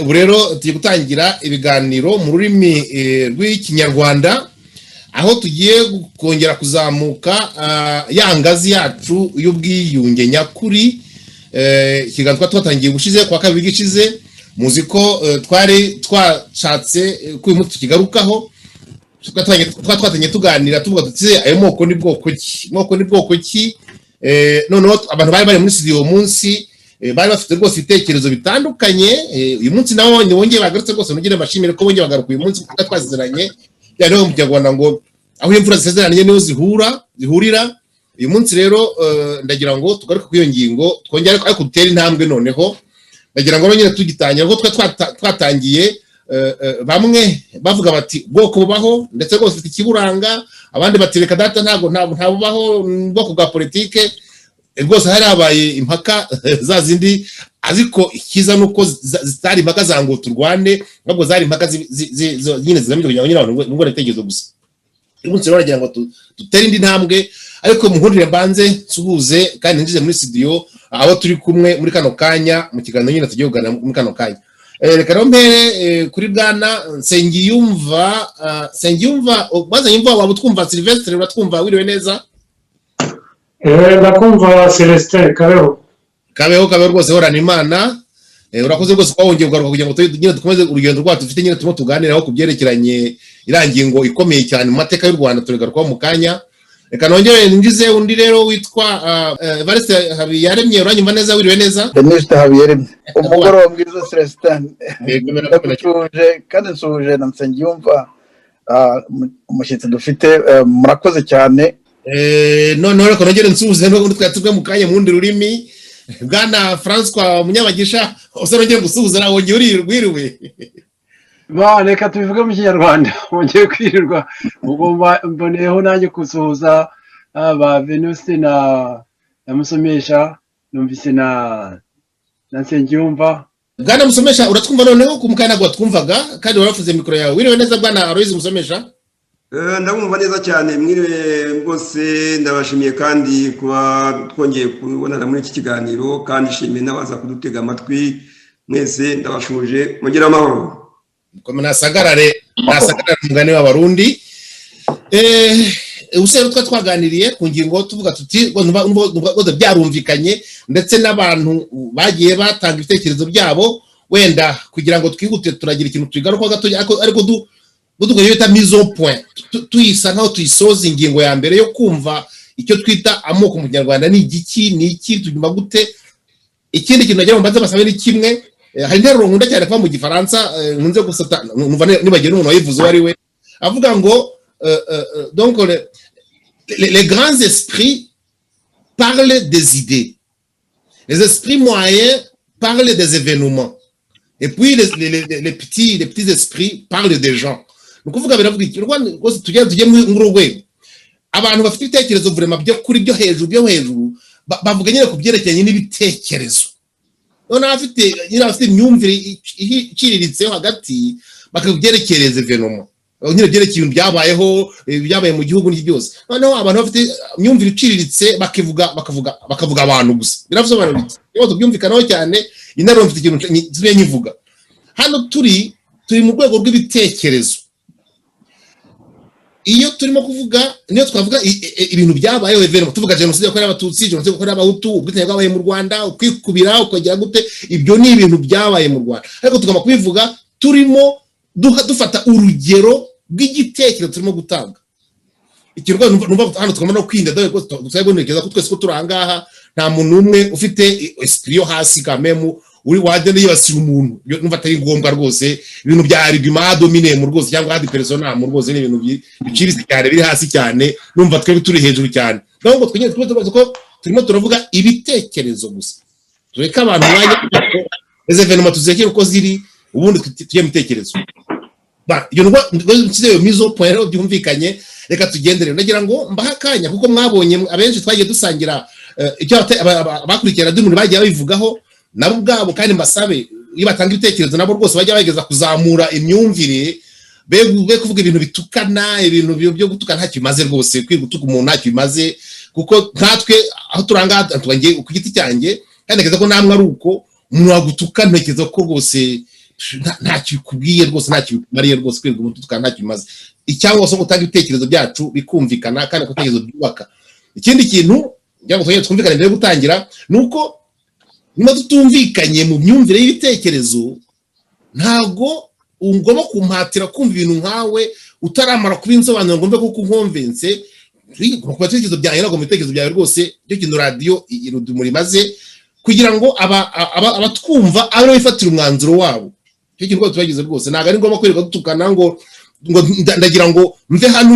ubu rero tugiye gutangira ibiganiro mu rurimi rw'ikinyarwanda, aho tugiye kongera kuzamuka ya ngazi yacu y'ubwiyunge nyakuri. Ikiganiro twatangiye gushize kwa kabiri gishize, muzi ko twari twashatse ko uyu munsi tukigarukaho. Twatangiye tuganira tuvuga tuti ayo moko ni bwoko ki, noneho abantu bari muri studio munsi bari bafite rwose ibitekerezo bitandukanye. Uyu munsi nabo bongeye bagarutse rwose, nugire bashimire ko bongeye bagaruka uyu munsi kuko twaziranye rero mu Kinyarwanda ngo aho imvura zisezeranye niho zihurira. Uyu munsi rero ndagira ngo tugaruke ku iyo ngingo, twongere ariko dutera intambwe. Noneho ndagira ngo nyine tugitangira ngo twatangiye bamwe bavuga bati bwoko bubaho ndetse rwose ufite ikiburanga, abandi bati reka data ntago bubaho bwoko bwa politike. Rwose hari habaye impaka za zindi, ariko ikiza nuko zitari impaka za ngo turwane, ahubwo zari impaka nyine zigamije kugira ngo nyine abantu ngo nitegerezo gusa. Uyu munsi rero ndagira ngo dutere indi ntambwe, ariko muhurire mbanze suhuze kandi ninjize muri studio abo turi kumwe muri kano kanya mu kiganiro nyine tugiye kuganira muri kano kanya. Reka rero mpere kuri bwana Nsengiyumva. Baza yumva waba utwumva? Sylvestre uratwumva? Wiriwe neza? Ndakumva Celestin. Kabeho rwose, horana Imana. Urakoze rwose ko wongeye kugaruka kugira ngo nyine dukomeze urugendo rwacu dufite, nyine turimo tuganiraho ku byerekeranye irangingo ikomeye cyane mu mateka y'u Rwanda. Turegarukaho mu kanya. Reka nongere ninjize undi rero witwa Evariste Habiyaremye. Uranyumva neza? Wiriwe neza? Evariste Habiyaremye. Umugoroba mwiza Celestin. Ndakuje kandi nsuje na Nsengiyumva umushyitsi dufite. Murakoze cyane. Noneho reka nongere nsuhuze n'ubundi twatubwe mu kanya mu rundi rurimi. Bwana François Munyabagisha, nongere gusuhuza nawe, wongeye wiriwe? Reka tubivuge mu Kinyarwanda, wongeye kwirirwa. Ugomba mboneyeho nanjye gusuhuza ba Venuste na Musomesha, numvise na Nsengiyumva. Bwana Musomesha uratwumva? Noneho ku mukanya ntabwo twumvaga kandi warafuze mikoro yawe. Wiriwe neza bwana Aloys Musomesha? Ndamwumva neza cyane. Mwiriwe rwose, ndabashimiye kandi kuba twongeye kubonana muri iki kiganiro, kandi shimiye n'abaza kudutega amatwi mwese. Ndabashuje, mugire amahoro. Nasagarare umugani w'abarundi. Ubusero twaganiriye ku ngingo tuvuga tuti ngo byarumvikanye, ndetse n'abantu bagiye batanga ibitekerezo byabo, wenda kugira ngo twihute turagira ikintu tugaruka gato, ariko dukoze bita mise au point, tuyisa nkaho tuyisoza ingingo ya mbere yo kumva icyo twita amoko mu Kinyarwanda ni iki tugomba gute. Ikindi kintu nagira ngo mbanze basabe ni kimwe. Hari interuro nkunda cyane kuva mu Gifaransa, nkunze gusata numva nibagiye n'umuntu wayivuze wari we, avuga ngo donc les grands esprits parlent des idées, les esprits moyens parlent des événements, et puis les petits esprits parlent des gens. Nukuvuga biravuga iki rwose tujye mu rwego abantu bafite ibitekerezo vraiment byo kuri byo hejuru bavuga nyine ku byerekeranye n'ibitekerezo. None afite imyumvire iciriritseho hagati bakabyerekereza événement, nyine byerekeye ibintu byabaye mu gihugu n'iki byose. Noneho abantu bafite imyumvire iciriritse bakavuga abantu gusa. Biravusobanura iki? Iyo tubyumvikanaho cyane, inaro mfite ikintu tubiye nyivuga. Hano turi mu rwego rw'ibitekerezo. Iyo turimo kuvuga, niyo twavuga ibintu byabayeho événement, tuvuga jenoside yakorewe abatutsi, jenoside yakorewe abahutu, ubwitange bwabaye mu Rwanda, ukwikubira ukagera gute, ibyo ni ibintu byabaye mu Rwanda. Ariko tugomba kubivuga turimo dufata urugero bw'igitekerezo turimo gutanga. Ikirwa numva hano tugomba no kwinda dore ko dusabwe ntekereza ko twese ko turangaha nta muntu umwe ufite esprit yo hasi kamemu uri wajye yibasira umuntu. Numva atari ngombwa rwose, ibintu bya argument domine mu rwose cyangwa hadi persona mu rwose, ni ibintu biciriritse cyane biri hasi cyane. Numva twebwe turi hejuru cyane, nubwo twinye tubaza ko turimo turavuga ibitekerezo gusa. Tureka abantu bajye les événements tuzekeye uko ziri, ubundi tujye mitekerezo. Iyo ngo mise au point byumvikanye. Reka tugendere, ndagira ngo mbaha akanya kuko mwabonye abenshi twagiye dusangira icyo abakurikirana n'umuntu bagiye babivugaho nabo ubwabo, kandi mbasabe iyo batanga ibitekerezo nabo rwose bajya bageza kuzamura imyumvire, be kuvuga ibintu bitukana, ibintu byo gutukana ntacyo bimaze rwose. Kwigutuka umuntu ntacyo bimaze, kuko nkatwe aho turanga twangiye ku giti cyanjye, kandi ntekereza ko namwe ari uko umuntu wagutuka, ntekereza ko rwose ntacyo bikubwiye rwose, ntacyo bikumariye rwose, kwirirwa umututu ntacyo bimaze. Icyangwa se gutanga ibitekerezo byacu bikumvikana kandi ibitekerezo byubaka. Ikindi kintu njya ngo twumvikane mbere yo gutangira nuko niba tutumvikanye mu myumvire y'ibitekerezo, ntago ungomba kumpatira kumva ibintu nkawe utaramara kubinsobanura ngo mbe kuko nkonvense ku bitekerezo byawe no mu bitekerezo byawe rwose. Cyo kintu radio irudumuri maze kugira ngo abatwumva abe bifatira umwanzuro wabo. Cyo kintu rwose turagize rwose, ntago ari ngombwa kwirirwa dutukana ngo ndagira ngo mve hano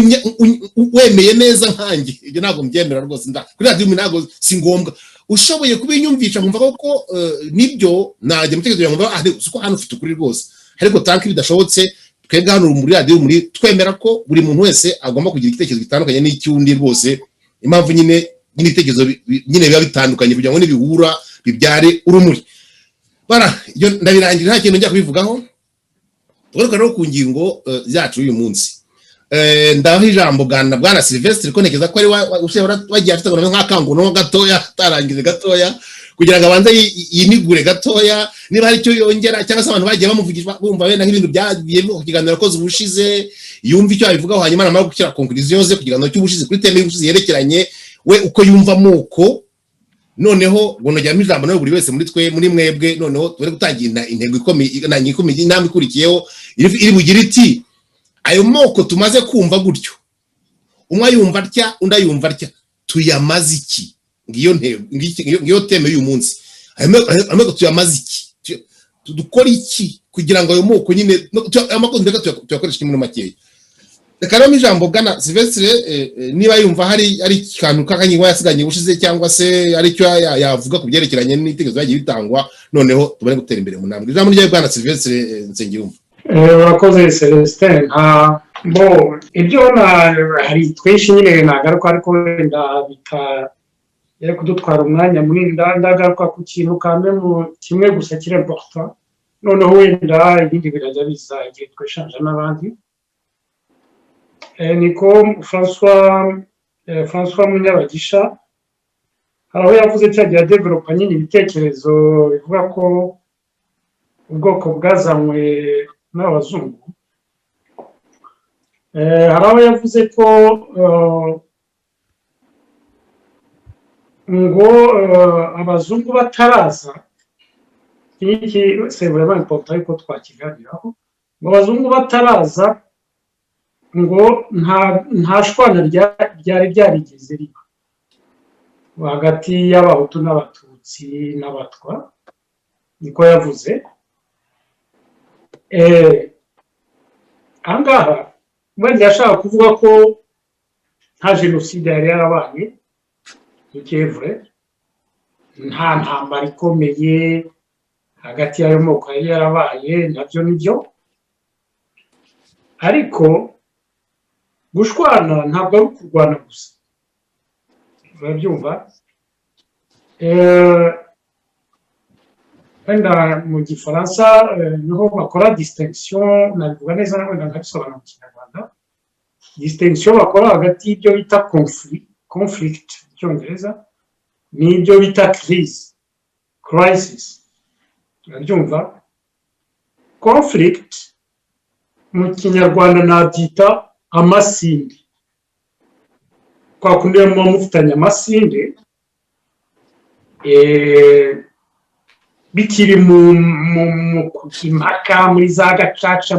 wemeye neza nkanjye. Ibyo ntago mbyemera rwose, kuri radio ntago si ngombwa. Ushoboye kubinyumvisha nkumva ko nibyo najya mutekerezo yangu uko hano ufite ukuri rwose, ariko tanki bidashobotse twebwe hano muri radio muri twemera ko buri muntu wese agomba kugira igitekerezo gitandukanye n'icyundi rwose. Impamvu nyine n'ibitekerezo nyine biba bitandukanye kugira ngo nibihura bibyare urumuri. Iyo ndabirangira nta kintu njya kubivugaho. Tugaruka no ku ngingo zacu uyu munsi. Ndaho ijambo bwana Sylvestre ko nekeza ko ari wagiye afite nk'akanguno gatoya tarangije gatoya kugira ngo abanze yinigure gatoya niba hari icyo yongera cyangwa se abantu bagiye bamuvugisha bumva bene nk'ibintu byagiye mu kiganiro koze ubushize yumva icyo abivugaho, hanyuma namara gukira conclusion ze kugira ngo cy'ubushize kuri teme y'ubushize yerekeranye we uko yumva moko. Noneho gonojya ijambo nawe buri wese muri mwebwe, noneho turi gutangira intego ikomeye inama ikurikiyeho iri bugira iti ayo moko tumaze kumva gutyo, umwe yumva atya undi yumva atya, tuyamaze iki? Ngiyo teme y'uyu munsi. Ayo moko tuyamaze iki? Tudukora iki kugira ngo ayo moko nyine amako ndeka tuyakoresha muri makeya. Reka rero ijambo bwana Sylvestre niba yumva hari ikantu kakanyigwa yasiganye bushize cyangwa se ari cyo yavuga ku byerekeranye n'itegezo yagiye bitangwa, noneho tubone gutera imbere mu ntambwe. Ijambo rya bwana Sylvestre Nsengiyumva. Urakoze Celestin. Ibyo hari twinshi nyine nagaruka, ariko wenda yari kudutwara umwanya munini. Ndagaruka ku kintu kimwe gusa kiri important, noneho wenda ibindi birajya biza igihe tweshanje n'abandi. Niko François Munyabagisha aho yavuze cyagiye developa nyine ibitekerezo bivuga ko ubwoko bwazanywe n'abazungu. Hari aho yavuze ko ngo abazungu bataraza, iki c'est vraiment important ko twakiganiraho, ngo abazungu bataraza ngo nta shwana ryari byarigeze riba hagati y'abahutu n'abatutsi n'abatwa, niko yavuze. Ahangaha wenda yashaka kuvuga ko nta jenoside yari yarabaye, ikevure nta ntambara ikomeye hagati y'ayo moko yari yarabaye, nabyo nibyo, ariko gushwana ntabwo ari ukurwana gusa, urabyumva. Wenda mu gifaransa niho bakora distinction, nabivuga neza wenda nkabisobanura mu kinyarwanda. Distinction bakora hagati y'ibyo bita conflict mu cyongereza n'ibyo bita crisis, urabyumva. Conflict mu kinyarwanda nabyita amasinde, kwa kundi muba mufitanye amasinde bikiri mu impaka muri za gacaca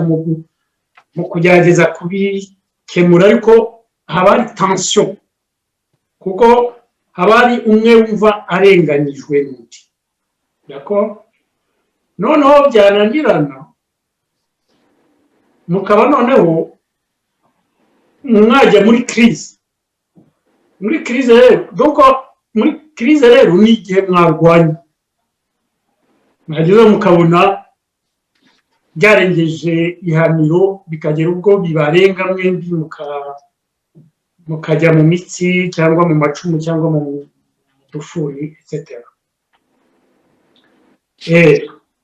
mu kugerageza kubikemura, ariko haba hari tension kuko haba hari umwe wumva arenganyijwe n'undi, d'accord. Noneho byananirana mukaba noneho mwajya muri crise rero. Donc muri crise rero ni igihe mwarwanya, mwageze mukabona byarengeje ihaniro bikagera ubwo bibarenga mwembi mukajya mu mitsi cyangwa mu macumu cyangwa mu dufuri etc.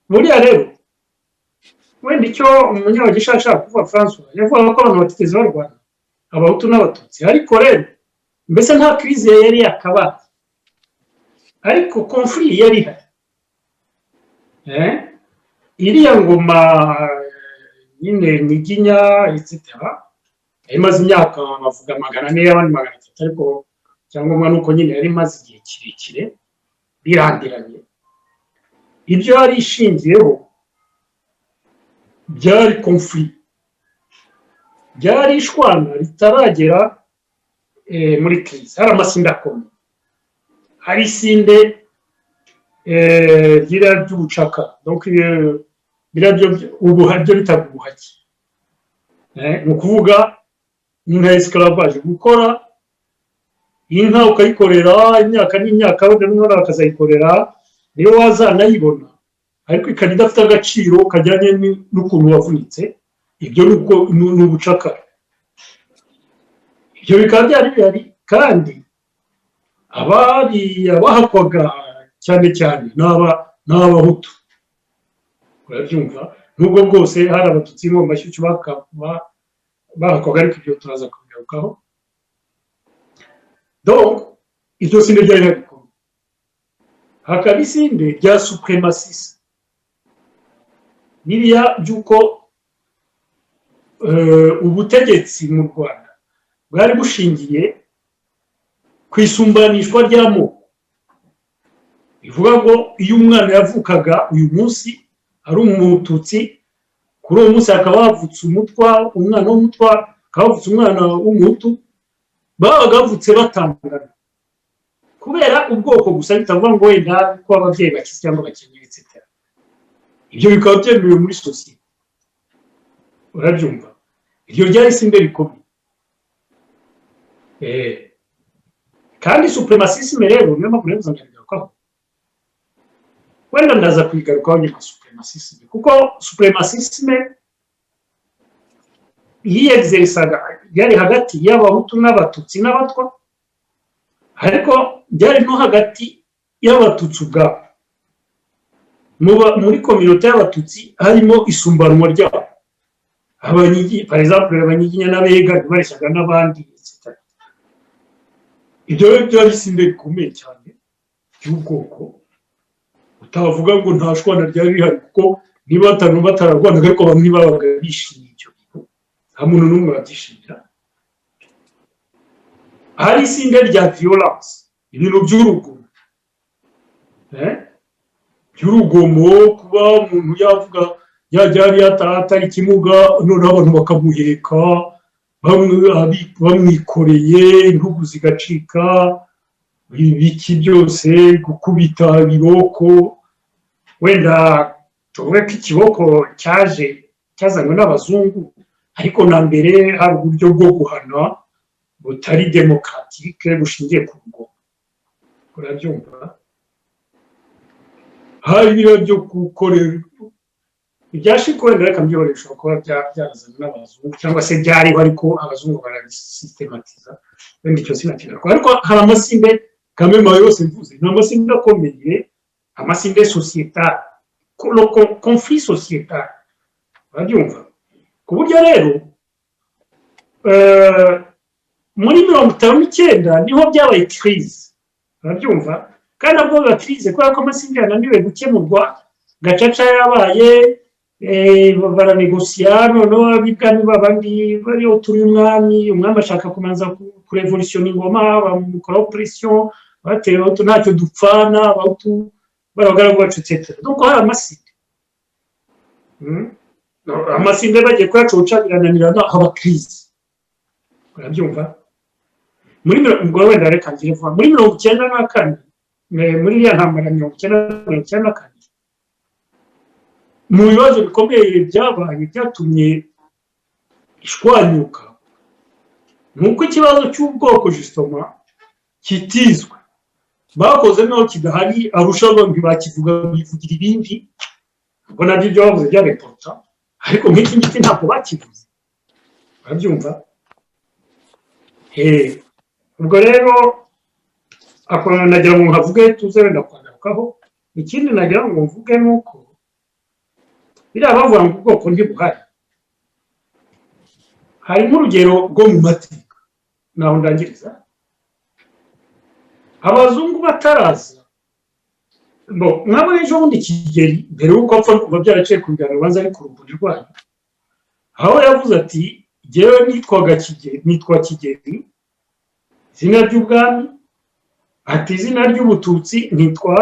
Buriya rero wenda icyo Munyabagisha ashaka kuvuga François yavuga ko abantu batigeze barwana, abahutu n'abatutsi, ariko rero mbese nta crise yari yakabaye, ariko conflit yari ihari. iriya ngoma nyine Nyiginya etc imaze imyaka bavuga 400 abandi 300 ariko cyangwa nuko nyine yari imaze igihe kirekire birandiranye ibyo yari ishingiyeho byari conflit byari ishwana ritaragera muri crise hari amasinda akomeye hari isinde gira by'ubucaka donc birabyo ubuhajyo bitaga ubuhake mu kuvuga inka esclavage gukora inka ukayikorera imyaka n'imyaka wenda n'umwana bakazayikorera niyo wazanayibona ariko ikaba idafite agaciro kajyanye n'ukuntu wavunitse ibyo ni ubucakara ibyo bikaba byari bihari kandi abahakwaga cyane cyane ni abahutu urabyumva nubwo bwose hari abatutsi mu mashyushyu bahakwaga ariko ibyo turaza kubigarukaho donc iryo sinde ryari rikomeye hakaba isinde rya supremacisme biriya by'uko ubutegetsi mu Rwanda bwari bushingiye ku isumbanishwa ry'amoko bivuga ngo iyo umwana yavukaga uyu munsi ari umututsi kuri uwo munsi hakaba havutse umwana w'umutwa hakaba havutse umwana w'umuhutu babaga bavutse batangana kubera ubwoko gusa bitavuga ngo wenda ko ababyeyi bakize cyangwa bakenyeye etc ibyo bikaba byemewe muri sosiyete urabyumva iryo ryari isinde rikomeye kandi supremacisme rero niyo mpamvu rero uzangarukaho wenda ndaza kwigarukaho nyuma supremacisme kuko supremacisme yiyexersaga byari hagati y'abahutu n'abatutsi n'abatwa ariko byari no hagati y'abatutsi ubwabo muri communauté y'abatutsi harimo isumbanwa ryabo abanyigi par exemple abanyiginya n'abega bareshyaga n'abandi etc ibyo byari isinde rikomeye cyane cy'ubwoko utavuga ngo nta shwana ryari rihari kuko niba batararwanaga ariko bamwe babaga bishimiye icyo bintu nta muntu n'umwe wabyishimira hari isinde rya violence ibintu by'urugomo by'urugomo kuba umuntu yavuga yajya yari atari ikimuga noneho abantu bakamuheka bamwikoreye intugu zigacika ibiki byose gukubita ibiboko wenda tuvuge ko ikiboko cyazanywe n'abazungu ariko na mbere hari uburyo bwo guhana butari demokratike bushingiye ku rugomo urabyumva hari ibiro byo gukorera ibyashiko wenda reka mbyoresha kuba byarazanywe n'abazungu cyangwa se byariho ariko abazungu barabisystematiza wenda icyo sinakigaruka ariko hari amasinde kamema yose mvuze ni amasinde akomeye amasinde sociétal conflit sociétal urabyumva ku buryo rero muri 59 niho byabaye crise urabyumva kandi nabwo biba crise kubera ko amasinde yananiwe gukemurwa gacaca yabaye baranegosiya noneho abigani babandi bariho turi umwami ashaka kumanza kurevolutiona ingoma bamukora pression batewe aho ntacyo dupfana abahutu barabagaragu bacu etc donc hari amasinde bagiye kuyacoca birananirana haba crise urabyumva muri ubwo wenda reka ngire vuba muri 94 muri ya ntambara 94 mu bibazo bikomeye byabaye byatumye ishwanyuka nuko ikibazo cy'ubwoko justement kitizwe bakoze naho kidahari arusha abantu bakivuga bivugira ibindi ubwo nabyo byo bavuze bya reporta ariko nk'iki ngiki ntabwo bakivuze urabyumva ubwo rero akora nagira ngo nkavuge tuze wenda kwagarukaho ikindi nagira ngo mvuge nuko biriya bavuga ngo ubwoko ntibuhari harimo urugero rwo mu mateka naho ndangiriza abazungu bataraza mwaba ejo bundi Kigeli mbere y'uko apfa kuva byaraciye ku biganiro banza ari ku ruguri rwanyu aho yavuze ati jyewe nitwa Kigeli izina ry'ubwami ati izina ry'ubututsi nitwa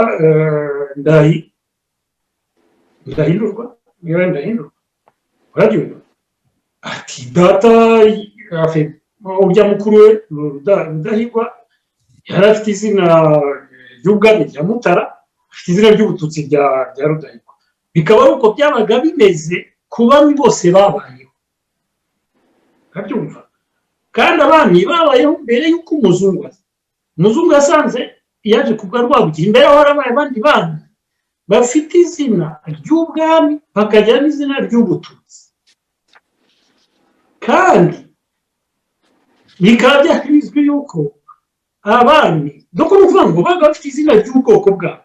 ndahindurwa urabyumva ati data ujya mukuru we Rudahigwa yari afite izina ry'ubwami rya Mutara afite izina ry'ubututsi rya Rudahigwa bikaba ari uko byabaga bimeze ku bami bose babayeho urabyumva kandi abami babayeho mbere y'uko umuzungu yasanze yaje kubwa Rwabugiri imbere aho harabaye abandi bana bafite izina ry'ubwami bakagira n'izina ry'ubututsi kandi bikaba byari bizwi yuko abami doko ni ukuvuga ngo baga bafite izina ry'ubwoko bwabo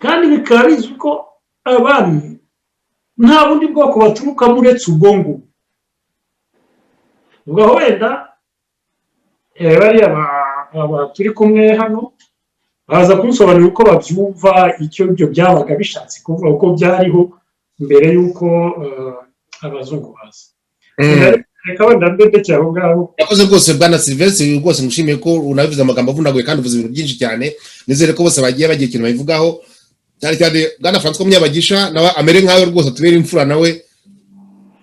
kandi bikaba bizwi ko abami nta bundi bwoko baturukamo uretse ubwo ngubwo ubwo wenda bariya turi kumwe hano baza kunsobanurira uko babyumva icyo ibyo byabaga bishatse kuvuga uko byariho mbere y'uko abazungu baza reka wenda mbedekeye aho ngaho yakoze rwose bwana Sylvestre rwose ngushimiye ko unabivuze amagambo avunaguye kandi uvuze ibintu byinshi cyane nizere ko bose bagiye bagira ikintu babivugaho cyane cyane bwana François Munyabagisha nawe amere nkawe rwose atubera imfura nawe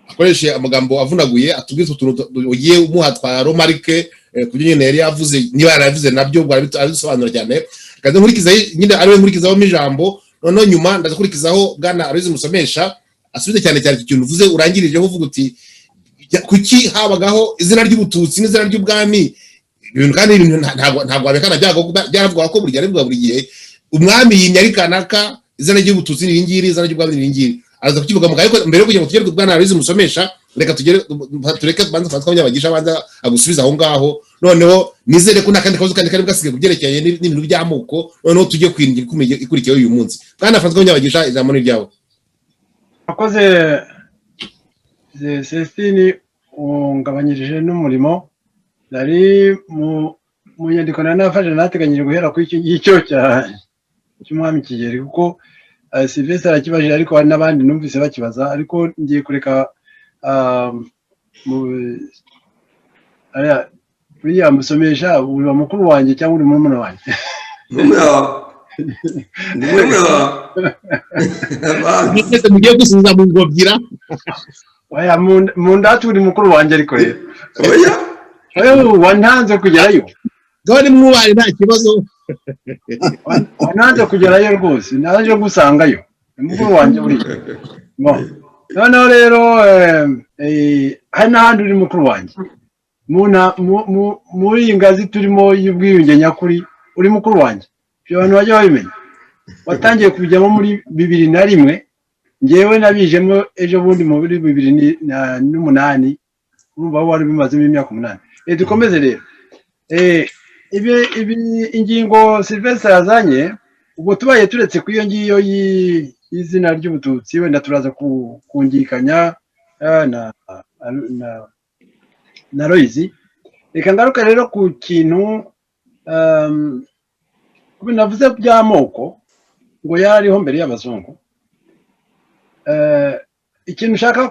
akoreshe amagambo avunaguye atubwize utuntu ugiye umuha twa romarike kubyo nyine yari yavuze niba yaravuze nabyo bwo abisobanura cyane kandi nkurikiza nyine ariwe nkurikizaho ijambo noneho nyuma ndazakurikizaho bwana Aloys Musomesha asubize cyane cyane ikintu uvuze urangirijeho uvuga uti kuki habagaho izina ry'ubututsi n'izina ry'ubwami ibintu kandi ntabwo abekana byaravuga ko buri gihe umwami yinyarukanaka izina ry'ubututsi n'ibingiri izina ry'ubwami n'ibingiri aza kukivuga mu ariko mbere yo kugira ngo tugere ku bwana Aloys Musomesha reka tureke banza François Munyabagisha banza agusubiza aho ngaho noneho nizere ko nakandi kazo kandi kari bwasigaye kubyerekeye n'ibintu by'amoko noneho tujye kwiringira ikurikiyeho uyu munsi bwana François Munyabagisha ijambo ni ryawe. akoze Celestine ungabanyirije n'umurimo nari mu nyandiko nafashe nateganyije guhera kuri icyo ngicyo cy'umwami Kigeli kuko Sylvestre arakibajije ariko hari n'abandi numvise bakibaza ariko ngiye kureka buriya Musomesha uri mukuru wanjye cyangwa uri murumuna wanjye mugiye gusubiza mu ngobyira oya mu ndatu uri mukuru wanjye ariko rero wantanze kugerayo dore mwubari nta kibazo wantanze kugerayo rwose naje gusangayo mukuru wanjye uri noneho rero hari n'ahandi uri mukuru wanjye muri iyi ngazi turimo y'ubwiyunge nyakuri uri mukuru wanjye ibyo abantu bajya babimenya watangiye kubijyamo muri 2001 ngewe nabijemo ejo bundi mu 2008 urumva wari bimazemo imyaka 8 dukomeze rero ibi ingingo Sylvestre yazanye ubwo tubaye turetse ku iyo ngiyo y'izina ry'ubututsi wenda turaza kungikanya na Loizi reka ngaruka rero ku kintu navuze by'amoko ngo yariho mbere y'abazungu ikintu ushaka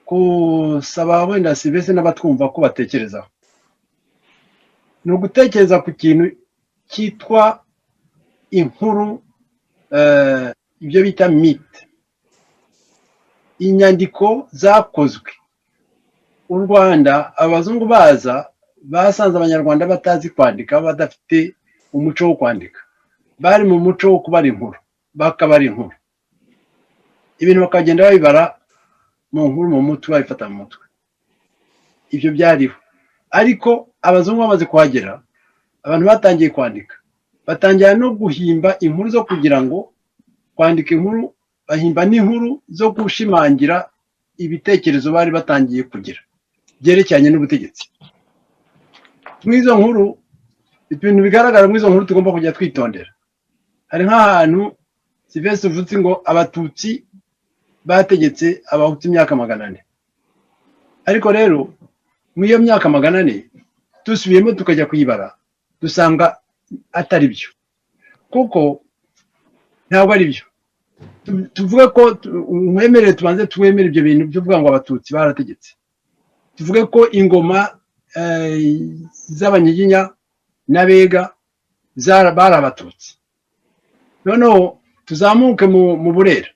kusaba wenda Sylvestre n'abatwumva ko batekerezaho ni ugutekereza ku kintu cyitwa inkuru ibyo bita mythe inyandiko zakozwe u Rwanda abazungu basanze abanyarwanda batazi kwandika badafite umuco wo kwandika bari mu muco wo kubara inkuru bakabara inkuru ibintu bakagenda babibara mu nkuru mu mutwe babifata mu mutwe ibyo byariho ariko abazungu bamaze kuhagera abantu batangiye kwandika batangira no guhimba inkuru zo kugira ngo kwandika inkuru bahimba n'inkuru zo gushimangira ibitekerezo bari batangiye kugira byerekeranye n'ubutegetsi mw'izo nkuru ibintu bigaragara mw'izo nkuru tugomba kujya twitondera hari nk'ahantu Sylvestre uvuze ngo abatutsi bategetse abahutu imyaka 400 ariko rero mw'iyo myaka 400 dusubiyemo tukajya kuyibara dusanga atari byo kuko ntabwo ari byo. Tuvuge ko mwemere tubanze twemere ibyo bintu byo kuvuga ngo abatutsi barategetse. Tuvuge ko ingoma z'abanyiginya n'abega bari abatutsi. Noneho tuzamuke mu Burera.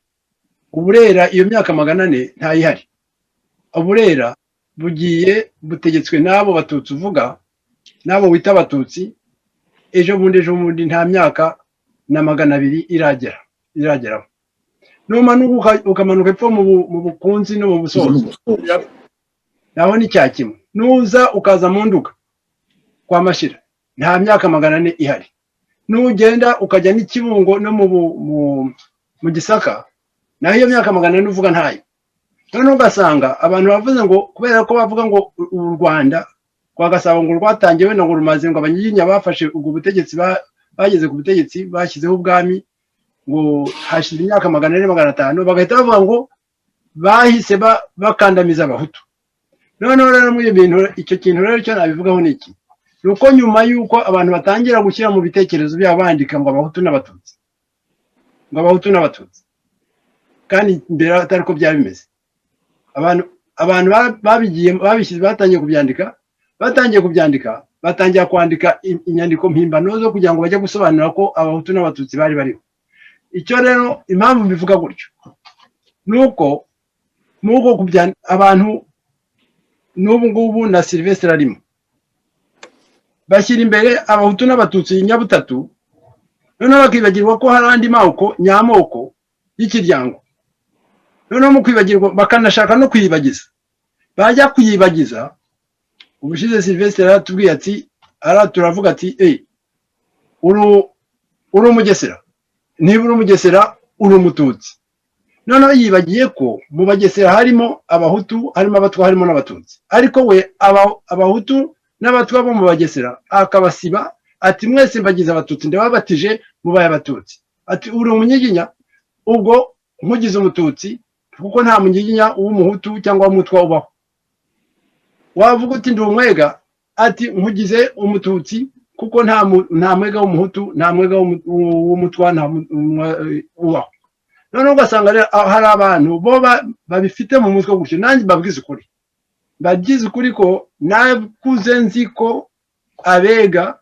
Uburera iyo myaka 400 ntayihari. Uburera bugiye butegetswe n'abo batutsi uvuga, n'abo wita abatutsi. Ejo bundi nta myaka na 200 irageraho. Numanuka ukamanuka epfo mu Bukunzi no mu Busozo, naho ni cya kimwe. Nuza ukaza mu Nduga kwa Mashira, nta myaka 400 ihari. Nugenda ukajya n'Ikibungo no mu Gisaka, naho iyo myaka 400 uvuga ntayo. None ugasanga abantu bavuze ngo kubera ko bavuga ngo u Rwanda kwa Gasabo ngo rwatangiwe na ngo rumaze ngo abanyiginya bafashe ubwo butegetsi bageze ku butegetsi bashyizeho ubwami ngo hashize imyaka 400-500 bagahita bavuga ngo bahise bakandamiza abahutu. None rero muri ibintu icyo kintu rero cyo nabivugaho niki, nuko nyuma yuko abantu batangira gushyira mu bitekerezo byabo bandika ngo abahutu n'abatutsi, kandi mbere atari ko byaba bimeze. Abantu babishyize batangiye kubyandika batangiye kwandika inyandiko mpimbano zo kugira ngo bajye gusobanura ko abahutu n'abatutsi bari bariho. Icyo rero impamvu bivuga gutyo nuko abantu n'ubu ngubu na Sylvestre arimo bashyira imbere abahutu n'abatutsi nyabutatu, noneho bakibagirwa ko hari andi nyamoko y'ikiryango. Noneho mu kwibagirwa bakanashaka no kuyibagiza. Bajya kuyibagiza, ubushize Sylvestre yaratubwiye ati turavuga ati uri umugesera, niba uri umugesera uri umututsi. Noneho yibagiye ko mu bagesera harimo abahutu, harimo abatwa, harimo n'abatutsi. Ariko we abahutu n'abatwa bo mu bagesera akabasiba ati mwese mbagize abatutsi, ndababatije mubaye abatutsi. Ati uri umunyiginya, ubwo nkugize umututsi kuko nta munyiginya w'umuhutu cyangwa w'umutwa ubaho. Wavuga uti ndi umwega, ati nkugize umututsi kuko nta mwega w'umuhutu, nta mwega w'umutwa ubaho. Noneho ugasanga hari abantu bo babifite mu mutwe gutyo. Nanjye babwize ukuri, bagize ukuri ko nakuze nzi ko abega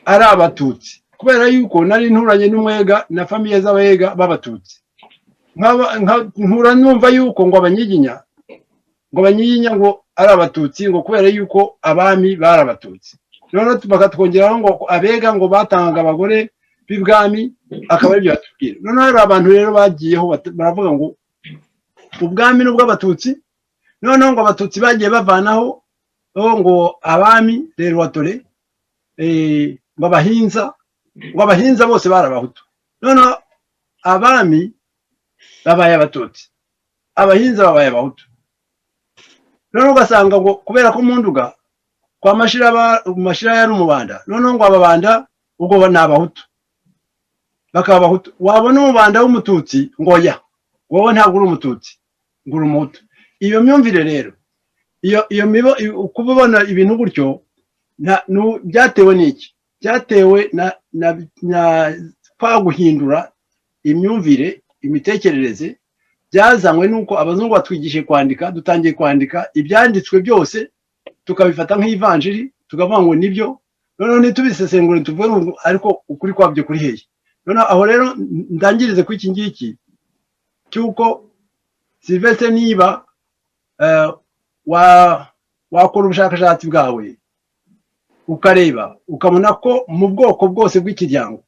ari abatutsi, kubera yuko nari nturanye n'umwega na famiye z'abega b'abatutsi. Nkura numva yuko ngo abanyiginya ngo ari abatutsi, ngo kubera yuko abami bari abatutsi. Noneho bakatwongeraho ngo abega ngo batangaga abagore b'ibwami, akaba aribyo batubwira. Noneho hari abantu rero bagiyeho baravuga ngo ubwami n'ubw'abatutsi. Noneho ngo abatutsi bagiye bavanaho ngo abami rero watore ngo abahinza bose bari abahutu. Noneho abami babaye abatutsi, abahinza babaye abahutu. Noneho ugasanga ngo kubera ko mu Nduga kwa Mashira yari umubanda, noneho ngo ababanda ubwo ni abahutu, bakaba abahutu. Wabona umubanda w'umututsi ngo wowe ntabwo uri umututsi, ngo uri umuhutu. Iyo myumvire rero, iyo kubona ibintu gutyo byatewe n'iki? Byatewe na kwa guhindura imyumvire, imitekerereze byazanywe nuko abazungu batwigishije kwandika. Dutangiye kwandika ibyanditswe byose tukabifata nk'ivanjiri, tukavuga ngo nibyo. Noneho ntitubisesengure tuvuge ngo ariko ukuri kwabyo kuri hehe. Noneho aho rero ndangirize ku iki ngiki cyuko Sylvestre, niba wakora ubushakashatsi bwawe ukareba ukabona ko mu bwoko bwose bw'ikiryango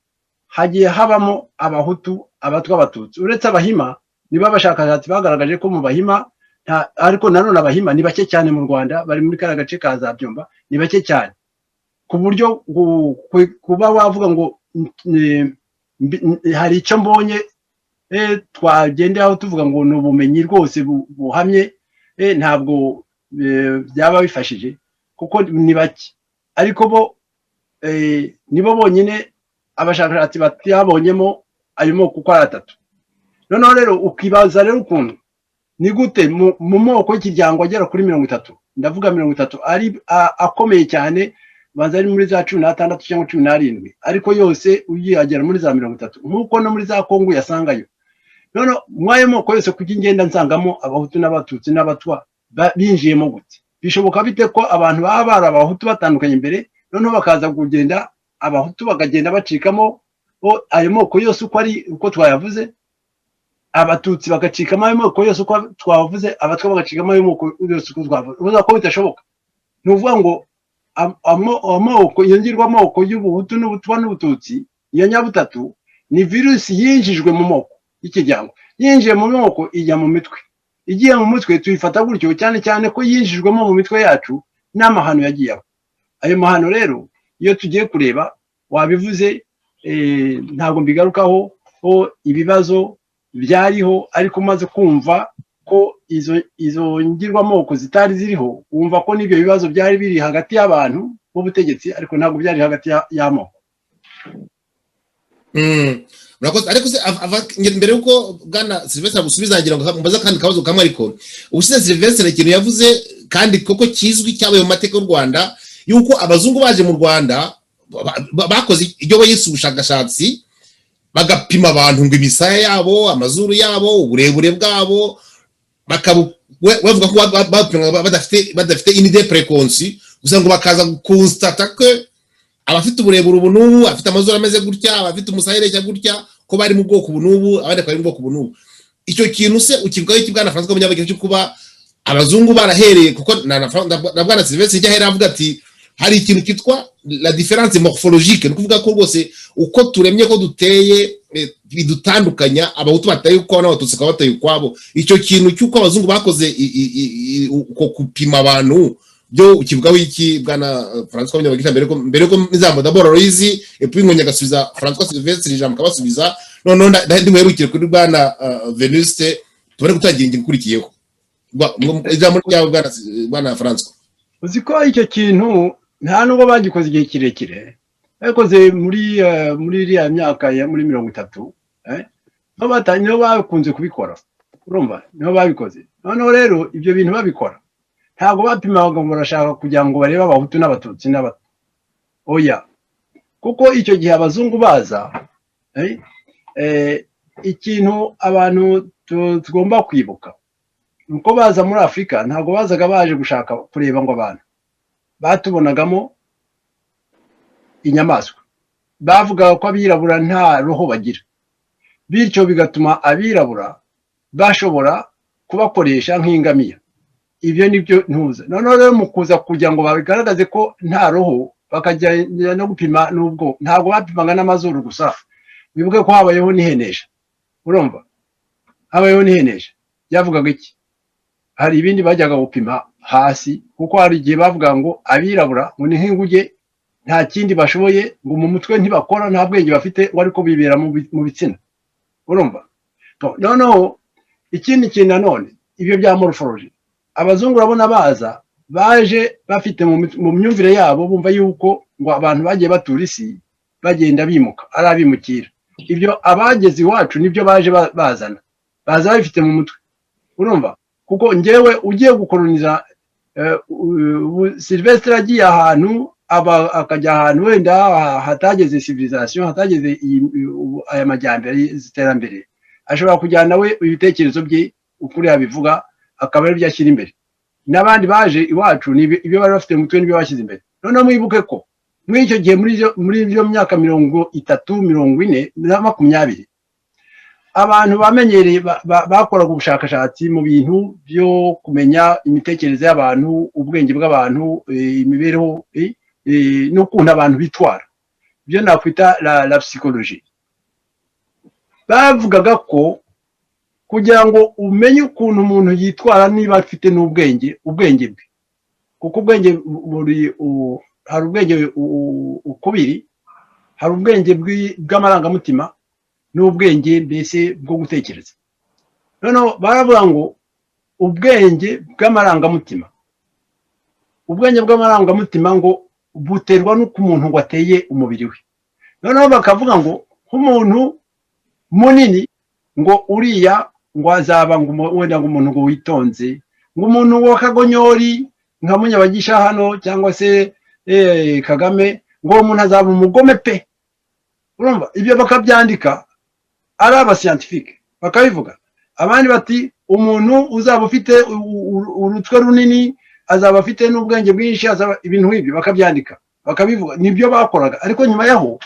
hagiye habamo abahutu, abatwa, abatutsi. Uretse abahima, niba abashakashatsi bagaragaje ko mu bahima, ariko nanone abahima ni bake cyane mu Rwanda, bari muri kariya gace ka za Byumba, ni bake cyane ku buryo kuba wavuga ngo hari icyo mbonye twagenderaho tuvuga ngo ni ubumenyi rwose buhamye, ntabwo byaba bifashije kuko ni bake. Ariko bo nibo bonyine abashakashatsi batabonyemo ayo moko uko ari 3. Noneho rero ukibaza rero ukuntu ni gute mu moko y'ikiryango agera kuri 30, ndavuga 30 ari akomeye cyane, banza ari muri za 16 cyangwa 17 ariko yose uyagera muri za 30 nkuko no muri za Kongo yasangayo. None mwaye moko yose kujya ingenda nsangamo abahutu n'abatutsi n'abatwa binjiyemo gute? Bishoboka bite ko abantu baba barabahutu batandukanye imbere none bakaza kugenda abahutu bakagenda bacikamo ayo moko yose uko ari uko twayavuze, abatutsi bagacikamo ayo moko yose uko twavuze, abatwa bagacikamo ayo moko yose uko twavuze. Ubuza ko bitashoboka. Nuvuga ngo amoko yongirwa amoko y'ubuhutu n'ubutwa n'ubututsi iyo nyabutatu ni virusi yinjijwe mu moko y'ikijyango, yinjiye mu moko ijya mu mitwe, igiye mu mutwe tuyifata gutyo cyane cyane ko yinjijwemo mu mitwe yacu n'amahano yagiyeho. Ayo mahano rero iyo tugiye kureba wabivuze ntabwo mbigarukaho ibibazo byariho, ariko umaze kumva ko izo ngirwamoko zitari ziriho wumva ko n'ibyo bibazo byari biri hagati y'abantu b'ubutegetsi ariko ntabwo byari hagati y'amoko. Ariko se mbere yuko bwana Sylvestre gusubiza ngira ngo mbaza kandi kabazo kamwe, ariko ubushize Sylvestre ikintu yavuze kandi koko kizwi cyabaye mu mateka y'u Rwanda yuko abazungu baje mu Rwanda bakoze ibyo bayise ubushakashatsi bagapima abantu ngo imisaya yabo, amazuru yabo, uburebure bwabo, bavuga ko bapima badafite inide preconce, gusa ngo bakaza constata ko abafite uburebure ubu n'ubu, afite amazuru ameze gutya, abafite umusaya ureshya gutya, ko bari mu bwoko ubu n'ubu, abandi bari mu bwoko ubu n'ubu. Icyo kintu se ukivugaho iki bwana François Munyabageni cyo kuba abazungu barahereye, kuko na bwana Sylvestre ijya ahera avuga ati hari ikintu kitwa la différence morphologique, no kuvuga ko rwose uko turemye ko duteye bidutandukanya, abahutu bataye uko n'abatutsi kwa bataye ukwabo. Icyo kintu cyuko abazungu bakoze uko kupima abantu byo ukivugaho iki bwana François Munyabageni mbere ko nizambo d'abord Loise et puis ngonya gasubiza François Sylvestre ijambo kabasubiza none ndimuherukire kuri bwana Venuste tubone gutangira ingingo ikurikiyeho ijambo ryawe bwana François. Uziko icyo kintu nta nubwo bagikoze igihe kirekire, bakoze muri iriya myaka ya muri 30 niho bakunze kubikora, urumva niho babikoze. Noneho rero ibyo bintu babikora ntabwo bapimaga ngo barashaka kugira ngo barebe abahutu n'abatutsi oya, kuko icyo gihe abazungu baza ikintu abantu tugomba kwibuka nuko baza muri Afurika ntabwo bazaga baje gushaka kureba ngo abantu batubonagamo inyamaswa, bavuga ko abirabura nta roho bagira, bityo bigatuma abirabura bashobora kubakoresha nk'ingamiya. Ibyo nibyo ntuza. Noneho rero mu kuza kugira ngo babigaragaze ko nta roho bakajya no gupima n'ubwo ntabwo bapimaga n'amazuru gusa, bivuge ko habayeho n'ihenesha, urumva habayeho n'ihenesha yavugaga iki, hari ibindi bajyaga gupima hasi, kuko hari igihe bavuga ngo abirabura ngo ni nk'inguge nta kindi bashoboye, ngo mu mutwe ntibakora, nta bwenge bafite, ngo ariko bibera mu bitsina, urumva. Noneho ikindi kintu nanone ibyo bya morphology abazungu urabona baje bafite mu myumvire yabo bumva yuko ngo abantu bagiye batura isi bagenda bimuka ari abimukira. Ibyo abageze iwacu nibyo baje bazana, baza bifite mu mutwe, urumva. Kuko ngewe ugiye gukoloniza Sylvestre agiye ahantu akajya ahantu wenda hatageze civilisation, hatageze aya majyambere y'iterambere, ashobora kujyana nawe ibitekerezo bye ukuri yabivuga akaba ari byo ashyira imbere. N'abandi baje iwacu ibyo bari bafite mu mutwe nibyo bashyize imbere. Noneho mwibuke ko muri icyo gihe muri iyo myaka 30, 40 na 20 abantu bamenyereye bakoraga ubushakashatsi mu bintu byo kumenya imitekerereze y'abantu, ubwenge bw'abantu, imibereho n'ukuntu abantu bitwara, byo nakwita la psychologie. Bavugaga ko kugira ngo umenye ukuntu umuntu yitwara niba afite n'ubwenge bwe, kuko ubwenge hari ubwenge ukubiri, hari ubwenge bw'amarangamutima n'ubwenge mbese bwo gutekereza. Noneho baravuga ngo ubwenge bw'amarangamutima ngo buterwa n'uko umuntu ngo ateye umubiri we. Noneho bakavuga ngo nk'umuntu munini ngo uriya ngo azaba wenda ngo umuntu ngo witonze, ngo umuntu w'akagonyori nka Munyabagisha hano cyangwa se Kagame ngo uwo muntu azaba umugome pe. Urumva ibyo bakabyandika ari abasiyantifike bakabivuga. Abandi bati umuntu uzaba ufite urutwe runini azaba afite n'ubwenge bwinshi, azaba ibintu nk'ibyo bakabyandika bakabivuga. Nibyo bakoraga, ariko nyuma yaho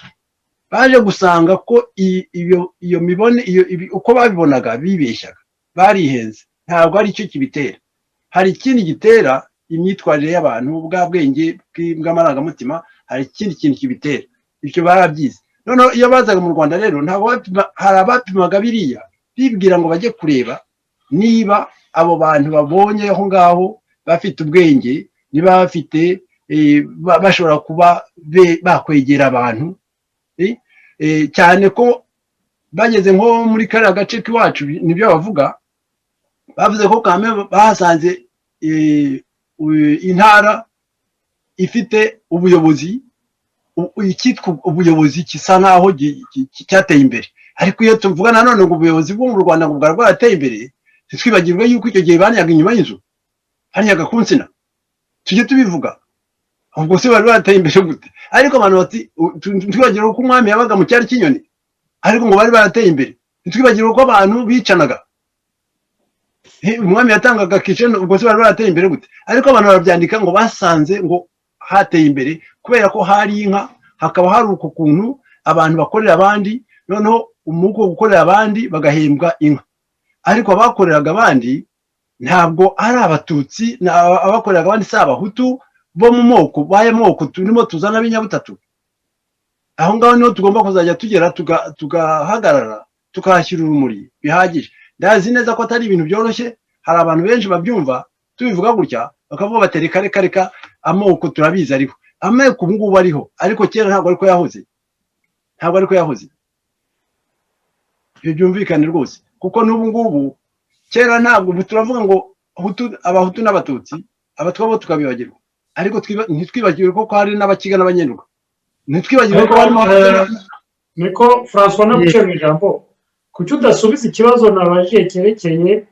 baje gusanga ko iyo mibone uko babibonaga bibeshyaga, barihenze. Ntabwo ari cyo kibitera, hari ikindi gitera imyitwarire y'abantu, bwa bwenge bw'amarangamutima, hari ikindi kintu kibitera. Icyo barabyize. Noneho iyo bazaga mu Rwanda rero ntabwo hari abapimaga biriya bibwira ngo bajye kureba niba abo bantu babonye aho ngaho bafite ubwenge, niba bafite bashobora kuba bakwegera abantu, cyane ko bageze nko muri kariya gace k'iwacu. Nibyo bavuga, bavuze ko Kagame bahasanze intara ifite ubuyobozi, icyitwa ubuyobozi gisa naho cyateye imbere. Ariko iyo tuvuga nanone ngo ubuyobozi bwo mu Rwanda ngo bwari bwarateye imbere, ntitwibagirwe yuko icyo gihe banyaga inyuma y'inzu, banyaga ku nsina. Tujye tubivuga, ubwo se bari barateye imbere gute? Ariko abantu bati ntitwibagirwe ko umwami yabaga mu cyari cy'inyoni, ariko ngo bari barateye imbere. Ntitwibagirwe ko abantu bicanaga, umwami yatangaga kiceno, ubwo se bari barateye imbere gute? Ariko abantu barabyandika ngo basanze ngo hateye imbere kubera ko hari inka, hakaba hari uko kuntu abantu bakorera abandi, noneho umuko wo gukorera abandi bagahembwa inka. Ariko abakoreraga abandi ntabwo ari abatutsi, abakoreraga abandi si abahutu bo mu moko, baye moko turimo tuzana b'inyabutatu. Aho ngaho niho tugomba kuzajya tugera, tugahagarara, tukahashyira urumuri bihagije. Ndazi neza ko atari ibintu byoroshye, hari abantu benshi babyumva tubivuga gutya bakavuga bati reka amoko turabizi, ariko amoko ubu ngubu ariho, ariko kera ntabwo ariko yahoze, ntabwo ariko yahoze. Ibyo byumvikane rwose, kuko n'ubu ngubu kera ntabwo turavuga ngo abahutu n'abatutsi, abatwa bo tukabibagirwa, ariko ntitwibagirwe ko hari n'abakiga n'abanyenduga, ntitwibagirwe ko harimo niko François naguciye mu ijambo. Kuki udasubiza ikibazo nabajije cyerekeye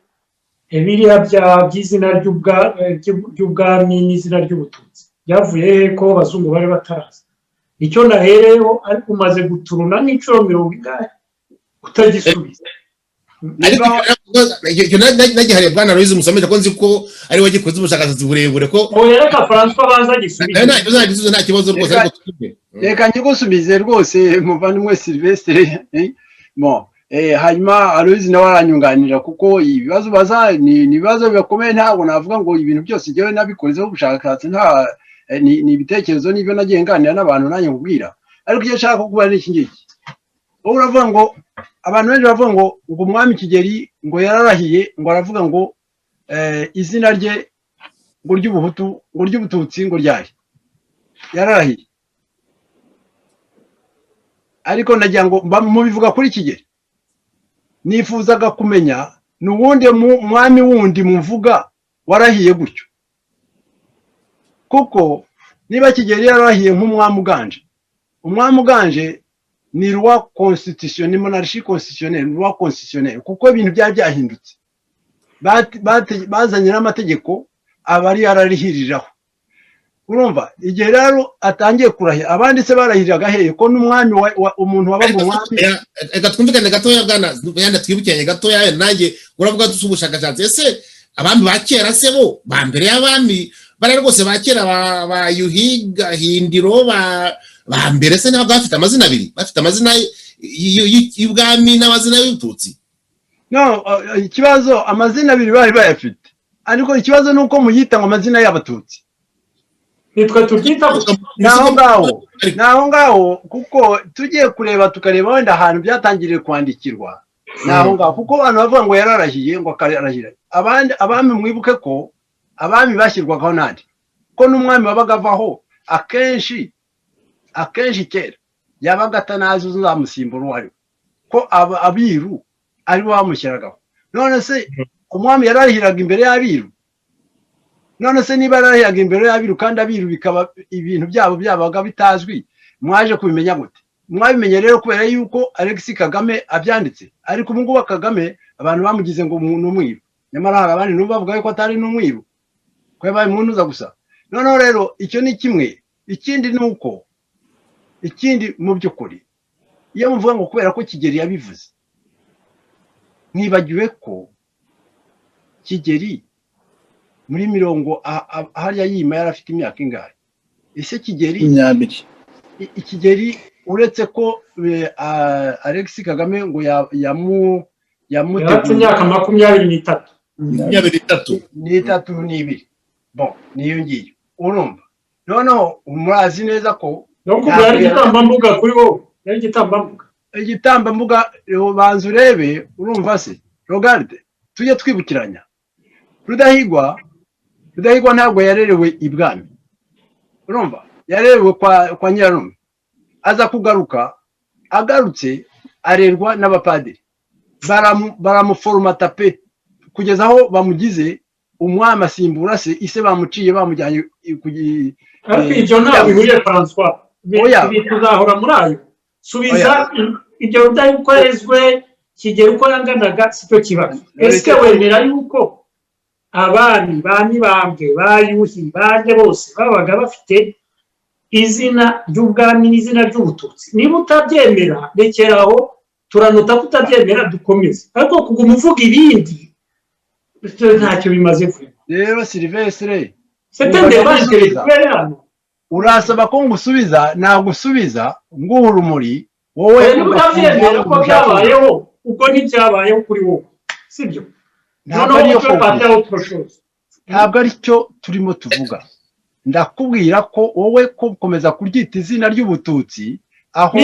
biriya by'izina ry'ubwami n'izina ry'ubututsi byavuye he ko abazungu bari batazi? Icyo nahereyeho, ariko umaze guturuna n'inshuro 20 utagisubiza. Ariko nagihariye Bwana Aloyizi Musomesha ko nzi ko ari we gikoze ubushakashatsi burebure ko reka François banza gisubiza. Nta kibazo rwose, ariko reka ngigusubize rwose muvandimwe Sylvestre. Bon, hanyuma Aloyizi nawe aranyunganira, kuko ibibazo baza ni ibibazo bikomeye. Ntabwo navuga ngo ibintu byose jyewe nabikorezeho ubushakashatsi, ni ibitekerezo n'ibyo nagiye nganira n'abantu nanjye nkubwira. Ariko icyo nshaka kukubaza ni iki ngiki. Wowe uravuga ngo abantu benshi bavuga ngo umwami Kigeli ngo yararahiye, ngo aravuga ngo izina rye ngo ry'ubuhutu ngo ry'ubututsi ngo ryari yararahiye. Ariko nagira ngo mubivuga kuri Kigeli, nifuzaga kumenya n'uwundi mwami wundi muvuga warahiye gutyo, kuko niba Kigeli yararahiye nk'umwami uganje, umwami uganje ni loi constitutionnelle, monarchie constitutionnelle, loi constitutionnelle, kuko ibintu byari byahindutse, bazanye n'amategeko abari yararihiriraho. Urumva igihe rero atangiye kurahira, abandi se barahiriraga hehe ko n'umwami umuntu wabaga umwami? Reka twumvikane gatoya Bwana, yanda twibukiranye gatoya. Nanjye uravuga dusa ubushakashatsi, ese abami ba kera se bo ba mbere y'abami bari rwose ba kera ba Yuhiga Hindiro ba mbere se ntabwo bafite amazina abiri, bafite amazina y'ubwami n'amazina y'ubututsi? No, ikibazo amazina abiri bari bayafite, ariko ikibazo nuko muyita ngo amazina y'abatutsi. Nitwe tubyita naho ngaho, kuko tugiye kureba tukareba wenda ahantu byatangiriye kwandikirwa naho ngaho, kuko abantu bavuga ngo yararahiye, ngo akarahira. Abami mwibuke ko abami bashyirwagaho nandi, ko n'umwami wabaga avaho akenshi kera yabaga atanazi uzamusimbura uwo ari we, ko abiru ari bo bamushyiragaho. None se umwami yararahiraga imbere y'abiru? None se niba yarahiraga imbere y'abiru kandi abiru bikaba ibintu byabo byabaga bitazwi, mwaje kubimenya gute? Mwabimenye rero kubera yuko Alexis Kagame abyanditse. Ariko ubu ngubu Kagame abantu bamugize ngo umuntu umwiru, nyamara hari abandi n'ubu bavuga ko atari n'umwiru, ko yabaye umuntu uza gusa. Noneho rero icyo ni kimwe. ikindi ni uko ikindi mu by'ukuri iyo muvuga ngo kubera ko Kigeli yabivuze mwibagiwe ko Kigeli muri mirongo hariya yima yari afite imyaka ingahe ese Kigeli Kigeli uretse ko Alex Kagame ngo yamutegetse imyaka 23 n'ibiri bon niyo ngiyo urumva noneho murazi neza ko no kubera igitambambuga kuri wowe yari igitambambuga banza urebe urumva se regarde tujye twibukiranya Rudahigwa ntabwo yarerewe ibwami urumva yarerewe kwa Nyirarume aza kugaruka agarutse arerwa n'abapadiri baramuforomata pe kugeza aho bamugize umwami asimbura se ise bamuciye bamujyanye ariko ibyo ntabwo bihuriye François tuzahora muri ayo subiza ibyo udakorezwe Kigeli uko yanganaga sicyo kibazo ese wemera yuko abami ba Mibambwe ba Yuhi bande bose babaga bafite izina ry'ubwami n'izina ry'ubututsi niba utabyemera rekeraho turanota kutabyemera dukomeze ariko kuguma uvuga ibindi ntacyo bimaze vuba rero Silvestre urasaba ko ngusubiza nagusubiza nguha urumuri wowe utabyemera ko byabayeho uko ntibyabayeho kuri wowe sibyo ntabwo ari cyo turimo tuvuga ndakubwira ko wowe ko gukomeza kuryita izina ry'ubututsi aho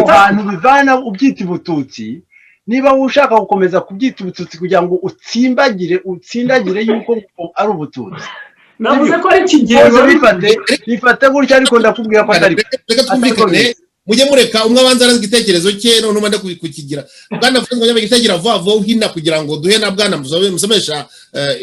hantu bivana ubyita ubututsi niba ushaka gukomeza kubyita ubututsi kugira ngo utsindagire yuko ari ubututsi navuze ko ari Kigeli bifate gutya ariko ndakubwira ko atari mujye mureka umwe abanza arazi igitekerezo cye none umande kukigira bwana Frank ngo igitekerezo vuba uhina kugira ngo duhe na bwana musomesha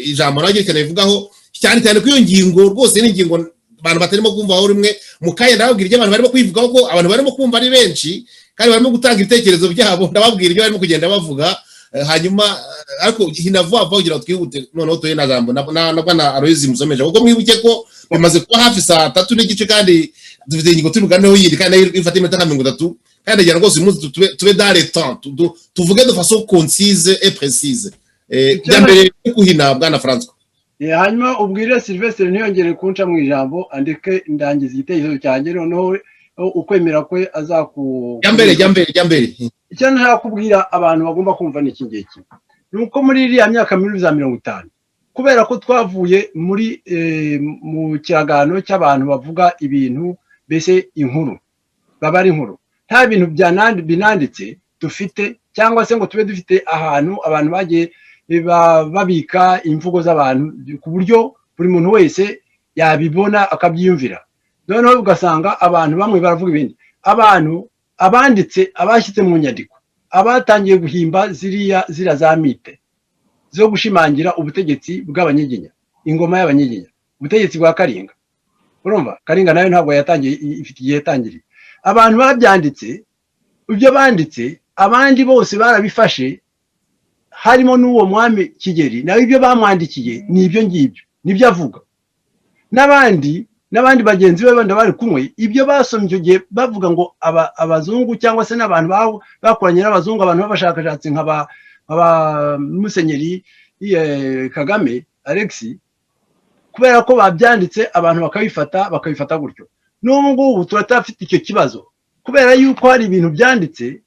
ijambo nagiye kanavugaho cyane cyane ko iyo ngingo rwose ni ingingo abantu batarimo kumva aho rimwe mukaye ndababwira ibyo abantu barimo kwivugaho ko abantu barimo kumva ari benshi kandi barimo gutanga ibitekerezo byabo ndababwira ibyo barimo kugenda bavuga hanyuma ariko hina vuba kugira twihute noneho tuye na jambo na bwana Aloyizi musomesha kuko mwibuke ko bimaze kuba hafi saa 3 n'igice kandi dufite ingingo tubiganeho yiri kandi ifata iminota 30 kandi agira rwose umunsi tube dans le temps tuvuge de façon concise et précise byambere kuhina bwana François hanyuma ubwire Silvestre ntiyongere kunca mu ijambo andike ndangiza igitekerezo cyanjye noneho ukwemera kwe azaku jambere icyo nshaka kubwira abantu bagomba kumva ni iki ngiki nuko muri iriya myaka 50 kubera ko twavuye muri mu kiragano cy'abantu bavuga ibintu bese inkuru baba ari inkuru nta bintu binanditse dufite cyangwa se ngo tube dufite ahantu abantu bagiye babika imvugo z'abantu ku buryo buri muntu wese yabibona akabyiyumvira noneho ugasanga abantu bamwe baravuga ibindi abantu abanditse abashyize mu nyandiko abatangiye guhimba ziriya za mite zo gushimangira ubutegetsi bw'abanyiginya ingoma y'abanyiginya ubutegetsi bwa Karinga urumva Karinga nayo ntabwo yatangiye ifite igihe yatangiriye abantu babyanditse ibyo banditse abandi bose barabifashe harimo n'uwo mwami Kigeli nawe ibyo bamwandikiye ni ibyo ngibyo nibyo avuga n'abandi bagenzi be bandi bari kumwe ibyo basomye icyo gihe bavuga ngo abazungu cyangwa se n'abantu bakoranye n'abazungu abantu b'abashakashatsi nk'aba Musenyeri Kagame Alex kubera ko babyanditse abantu bakabifata gutyo n'ubu ngubu turatafite icyo kibazo kubera yuko hari ibintu byanditse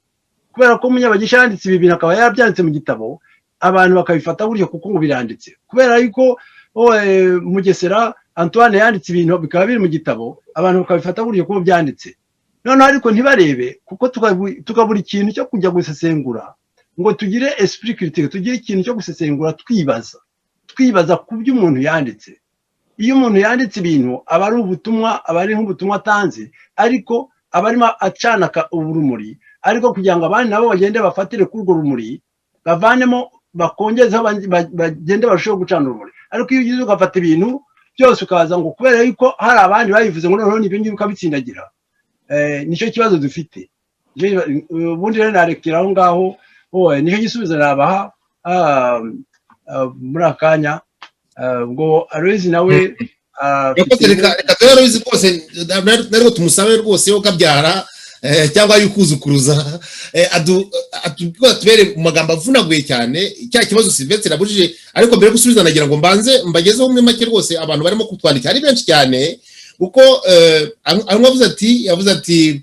kubera ko Munyabagisha yanditse ibi bintu akaba yarabyanditse mu gitabo abantu bakabifata gutyo kuko ngo biranditse kubera yuko Mugesera Antoine yanditse ibintu bikaba biri mu gitabo abantu bakabifata gutyo kuko byanditse noneho ariko ntibarebe kuko tukabura ikintu cyo kujya gusesengura ngo tugire esprit critique tugire ikintu cyo gusesengura twibaza ku byo umuntu yanditse iyo umuntu yanditse ibintu aba ari ubutumwa aba ari nk'ubutumwa atanze ariko aba arimo acanaka urumuri ariko kugira ngo abandi nabo bagende bafatire kuri urwo rumuri bavanemo bakongezeho bagende barusheho gucana urumuri ariko iyo ugize ugafata ibintu byose ukaza ngo kubera yuko hari abandi babivuze ngo noneho nibyo ngibyo ukabitsindagira nicyo kibazo dufite ubundi rero narekera aho ngaho nicyo gisubizo nabaha muri akanya ngo Aloyizi nawe reka rero bizi rwose nariko tumusabe rwose yo kabyara cyangwa yukuzukuruza atubere mu magambo avunaguye cyane cya kibazo Sylvestre nabujije, ariko mbere gusubiza nagira ngo mbanze mbagezeho umwe make rwose abantu barimo kutwandika ari benshi cyane kuko yavuze ati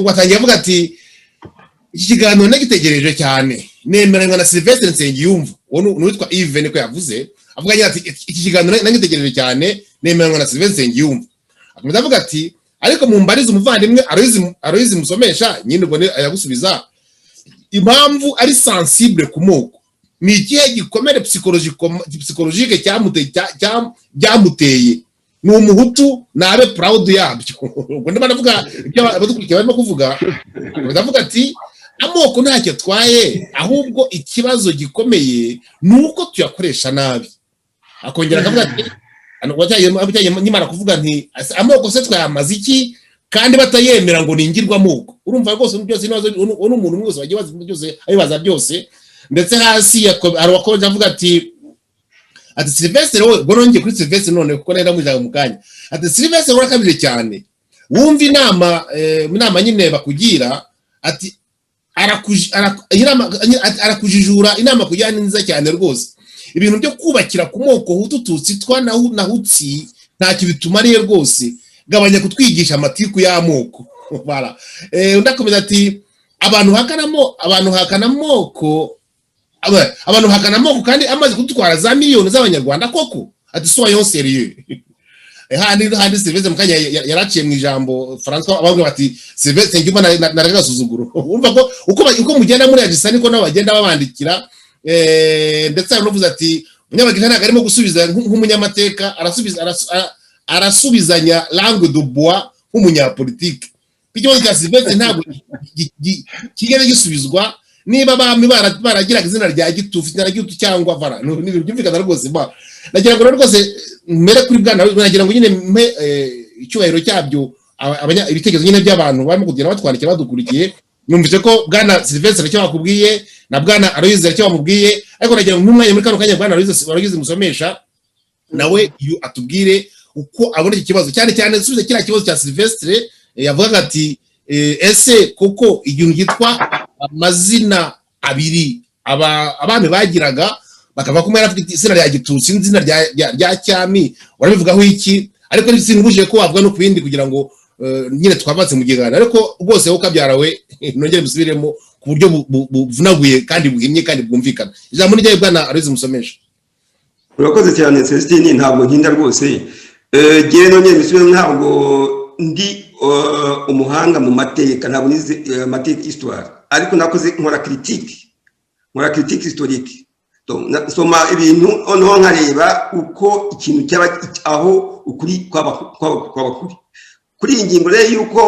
watangiye avuga ati iki kiganiro nagitegereje cyane nemeranywa na Sylvestre Nsengiyumva n'uwitwa Yves niko yavuze avuga ati iki kiganiro nagitegereje cyane nemeranywa na Sylvestre Nsengiyumva. Akomeza avuga ati ariko mumbarize umuvandimwe Aloyizi Musomesha nyine ubone ayagusubiza impamvu ari sensible ku moko ni ikihe gikomere psychologique cyamuteye ni umuhutu nabe proud yabyo. Ubwo ndimo navuga ibyo abadukurikiye barimo kuvuga, ndavuga ati amoko ntacyo twaye ahubwo ikibazo gikomeye nuko tuyakoresha nabi. Akongera akavuga ati nyimara kuvuga nti amoko se twayamaze iki kandi batayemera ngo ningirwa amoko. Urumva rwose byose umuntu wese wagiye byose abibaza byose, ndetse hasi ari wakoje avuga ati Sylvestre wowe boronge kuri Sylvestre none kuko nenda mujya mu kanya ati Sylvestre urakabije cyane wumva inama nyine bakugira ati arakujijura inama kujyana nziza cyane rwose. Ibintu byo kubakira ku moko hutututsi twa na hutsi ntacyo bitumariye rwose, gabanya kutwigisha amatiku y'amoko. Voilà. Ndakomeza ati abantu hakana amoko kandi amaze kutwara za miliyoni z'abanyarwanda koko ati soyons sérieux. Handi Sylvestre mukanya yaraciye mu ijambo François abagwe bati Sylvestre Nsengiyumva naragasuzuguro. Urumva ko uko mugenda muri agisa niko nabo bagenda babandikira, ndetse aravuze ati umunyamakuru ntago arimo gusubiza nk'umunyamateka, arasubizanya langue de bois nk'umunyapolitike. Ikibazo cya Sylvestre ntabwo kigenda gisubizwa niba abami baragiraga izina rya Gitu cyangwa Vara byumvikana rwose. Nagira ngo rwose mere kuri bwana nagira ngo nyine mpe icyubahiro cyabyo ibitekerezo nyine by'abantu barimo kugenda batwandikira badukurikiye. Numvise ko bwana Sylvestre cyo bakubwiye na bwana Aloyizi cyo bamubwiye, ariko nagira ngo n'umwanya muri kano kanya bwana Aloyizi Musomesha nawe atubwire uko abona iki kibazo cyane cyane subize kiriya kibazo cya Sylvestre yavuga ati ese koko igihe gitwa amazina abiri abami bagiraga bakava kumwe afite izina rya Gitutsi n'izina rya Cyami urabivugaho iki? Ariko nibisimbuje ko wavuga no kubindi kugira ngo nyine twabatse mu gihana, ariko rwose wo kabyarawe nongere musubiremo ku buryo buvunaguye kandi buhimye kandi bwumvikana. Ijambo n'ijyaye bwana Aloyizi Musomesha. Urakoze cyane Celestine, ntabwo nkinda rwose gihe nongere musubiremo, ntabwo ndi umuhanga mu mateka, ntabwo nize amateka histoire, ariko nakoze nkora critique historique. Soma ibintu noneho nkareba uko ikintu cyaba aho ukuri kw'abakuri kuri iyi ngingo rero yuko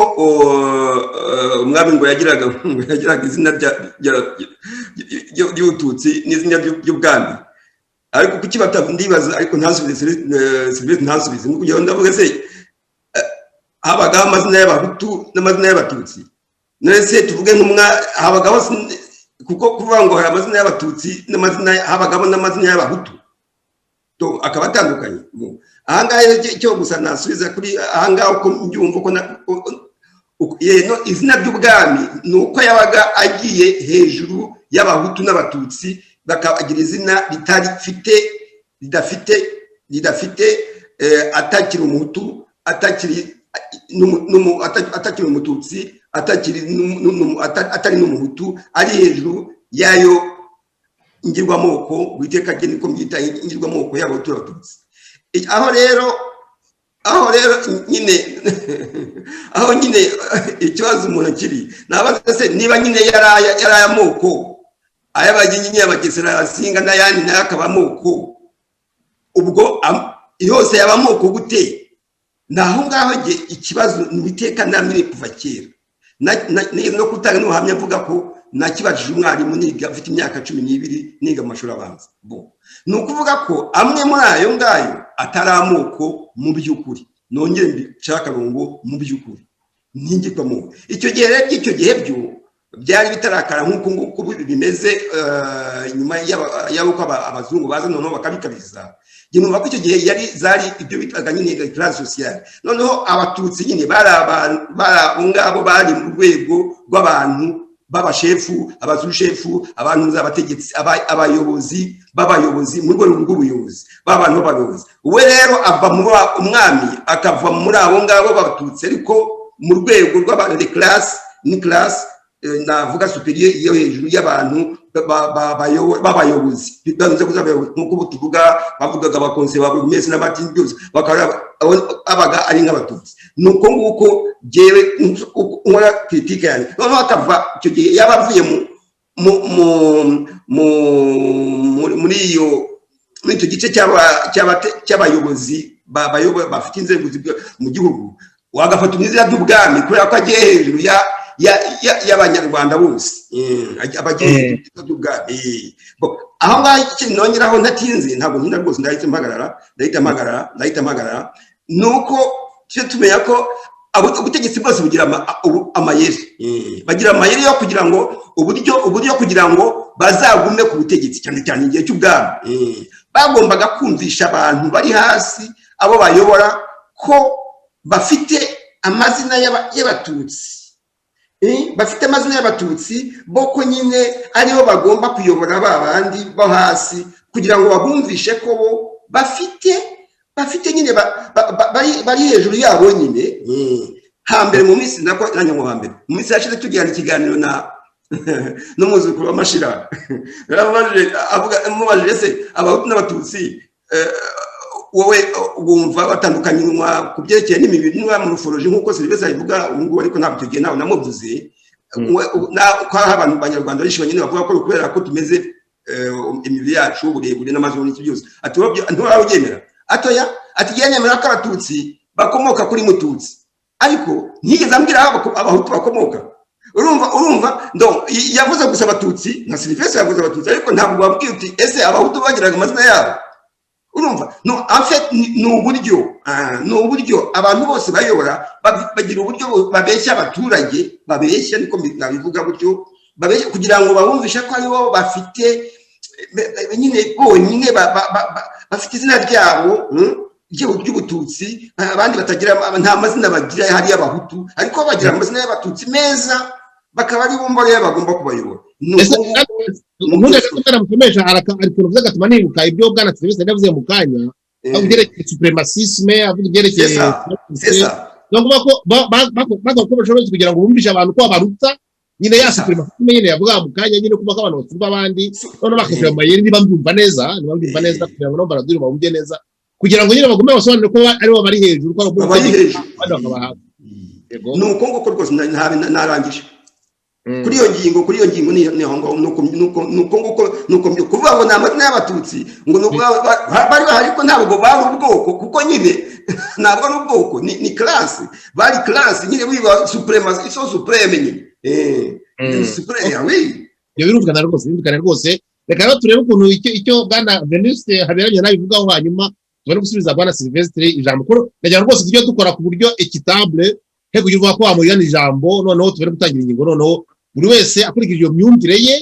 umwami ngo yagiraga izina ry'ubututsi n'izina ry'ubwami, ariko kuki ndibaza ariko ntasubize Sylvestre ntasubize ngo kugira ndavuga se habagaho amazina y'abahutu n'amazina y'abatutsi, nese tuvuge habagaho kuko kuvuga ngo hari amazina y'abatutsi habagamo n'amazina y'abahutu akaba atandukanye. Ahangaha cyo gusa nasubiza kuri ahangaha uko mbyumva uko izina ry'ubwami ni uko yabaga agiye hejuru y'abahutu n'abatutsi bakagira izina ridafite atakiri umuhutu, atakiri umututsi, atari n'umuhutu, ari hejuru yayo ingirwamoko witeka gene ko myita ingirwamoko y'abahutu n'abatutsi. Aho rero nyine ikibazo umuntu kiri nabaza se niba nyine yari amoko ayabaginyi y'abagesera yasinga n'ayandi nayo akaba amoko, ubwo yose yaba amoko gute? Naho ngaho ikibazo nibiteka namire kuva kera no kutanga n'ubuhamya mvuga ko nakibajije umwarimu niga afite imyaka 12 niga amashuri abanza. Ni ukuvuga ko amwe muri ayo ngayo atari amoko mu by'ukuri, nongere mbicaka ngo mu by'ukuri ningirwamo icyo gihe byo byari bitarakara nk'uko nguko bimeze nyuma y'uko abazungu baza noneho bakabikariza njye numva ko icyo gihe yari zari ibyo bitaga nyine classe sociale noneho abatutsi nyine bari ngabo bari mu rwego rw'abantu b'abashefu abazushefu abantu z'abategetsi abayobozi mu rwego rw'ubuyobozi b'abantu b'abayobozi we rero ava mu umwami akava muri abo ngabo b'abatutsi ariko mu rwego rw'abantu de classe ni classe navuga superieur iyo hejuru y'abantu b'abayobozi bidanze kuzabayobozi nkuko tuvuga bavugaga abakonse ba Burmese n'abatindi byose abaga ari nk'abatutsi nuko nguko jewe nkora critique yanjye noneho akava icyo gihe yabavuye muri icyo gice cy'abayobozi bafite inzego mu gihugu wagafata inzira y'ubwami kubera ko agiye hejuru y'abanyarwanda bose abagiye by'ubwami aho ngaho ikintu nongeraho ntatinze ntabwo nkina rwose ndahita mpagarara nuko tumenya ko ubutegetsi bwose bugira amayeri bagira amayeri yo kugira ngo uburyo kugira ngo bazagume ku butegetsi cyane cyane igihe cy'ubwami bagombaga kumvisha abantu bari hasi abo bayobora ko bafite amazina y'abatutsi bafite amazina y'abatutsi boko nyine ariho bagomba kuyobora babandi bo hasi kugira ngo babumvishe ko bo bafite nyine bari hejuru yabo nyine hambere mu minsi nako nanyo hambere mu minsi yashize tugirana ikiganiro n'umuzukuru w'amashira mubajije se abahutu n'abatutsi wowe wumva batandukanye ku byerekeye n'imibiri mu ruforoji nk'uko serivisi ayivuga ubu ngubu ariko ntabwo icyo gihe nawe namuvuze ko hari abantu banyarwanda benshi nyine bavuga ko kubera ko tumeze imibiri yacu uburebure n'amazuru n'iki byose ntiwarabyemera atoya ati yemera ko abatutsi bakomoka kuri mututsi ariko ntiyigeze ambwira aho abahutu bakomoka urumva yavuze gusa abatutsi nka serivisi yavuze abatutsi ariko ntabwo wabwiye uti ese abahutu bagiraga amazina yabo urumva no afet ni uburyo abantu bose bayobora bagira uburyo babeshya abaturage babeshya niko nabivuga gutyo babeshya kugira ngo babumvishe ko aribo bafite nyine bonyine bafite izina ryabo ry'ubututsi abandi batagira nta mazina bagira hari y'abahutu ariko bagira amazina y'abatutsi meza bakaba ari bo mbere bagomba kubayobora ubundi mukomesha ariko uvuze gatuma nibuka ibyo bwana serivisi ndavuze mu kanya aho byerekeye supremacisme aho byerekeye no kuba ko bakomeje kugira ngo bumvishe abantu ko abaruta nyine ya supremacisme nyine yavuga mu kanya nyine kuba abantu baturwa abandi none bakashira amayeri niba mbyumva neza kugira ngo baraduri bumve neza kugira ngo nyine bagume basobanure ko ari bo bari hejuru ko bari hejuru nuko nguko rwose narangije kuri iyo ngingo niho nuko kuvuga ngo ni amazina y'abatutsi ngo bari bahari ko ntabwo bari ubwoko kuko nyine ntabwo ari ubwoko ni classe bari classe nyine wiba supremacy so supreme nyine supreme ibyo birumvikana rwose reka rero turebe ukuntu icyo bwana Venuste Habiyaremye nabivugaho hanyuma tubone gusubiza bwana Sylvestre ijambo ko ndagira rwose tujye dukora ku buryo equitable he kugira uvuga ko wamuriyana ijambo noneho tubone gutangira ingingo noneho buri wese akurikije iyo myumvire ye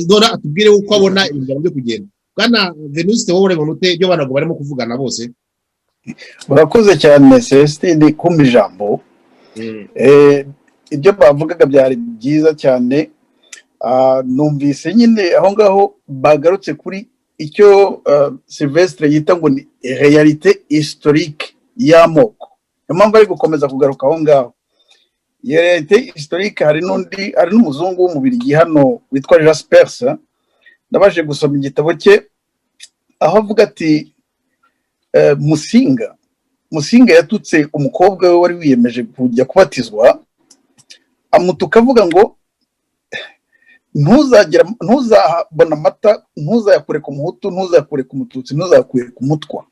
dora atubwire uko abona ibintu byo kugenda bwana Venuste wowe ureba nute ibyo banago barimo kuvugana bose urakoze cyane Celestine kumpa ijambo ibyo bavugaga byari byiza cyane numvise nyine aho ngaho bagarutse kuri icyo Sylvestre yita ngo ni réalité historique y'amoko niyo mpamvu ari gukomeza kugaruka aho ngaho iyo réalité historique hari n'umuzungu w'umubirigi hano witwa Jaspers ndabaje gusoma igitabo cye aho avuga ati Musinga yatutse umukobwa we wari wiyemeje kujya kubatizwa amutuka avuga ngo ntuzabona amata ntuzayakure ku muhutu ntuzayakure ku mututsi ntuzayakure ku mutwa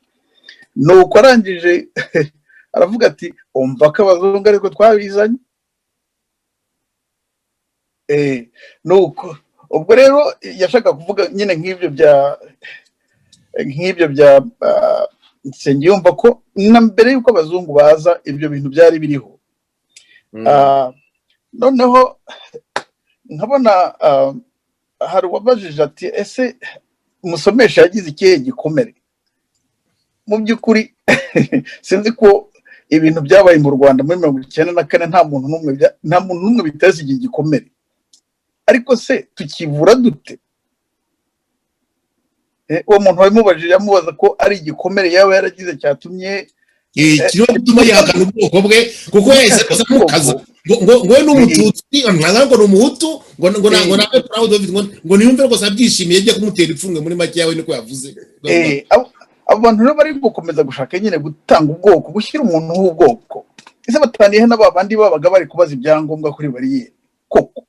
nuko arangije aravuga ati umva ko abazungu ariko twabizanye nuko ubwo rero yashaka kuvuga nyine nk'ibyo bya Nsengiyumva ko na mbere y'uko abazungu baza ibyo bintu byari biriho noneho nkabona hari uwabajije ati ese umusomesha yagize ikihe gikomere. Mu by'ukuri sinzi ko ibintu byabaye mu Rwanda muri 1994 nta muntu n'umwe biteze igihe gikomere, ariko se tukivura dute? Uwo muntu wamubajije yamubaza ko ari igikomere yaba yaragize cyatumye kiriho gutuma yihakana ubwoko bwe kuko yahise aza mukaza ngo n'umututsi ngo n'umuhutu ngo nawe proud of it ngo niyumve rwose abyishimiye agiye kumutera ipfunwe muri make yawe niko yavuze. Abantu rero bari gukomeza gushaka nyine gutanga ubwoko, gushyira umuntu w'ubwoko. Ese bataniye n'abandi babaga bari kubaza ibyangombwa kuri bariyeri koko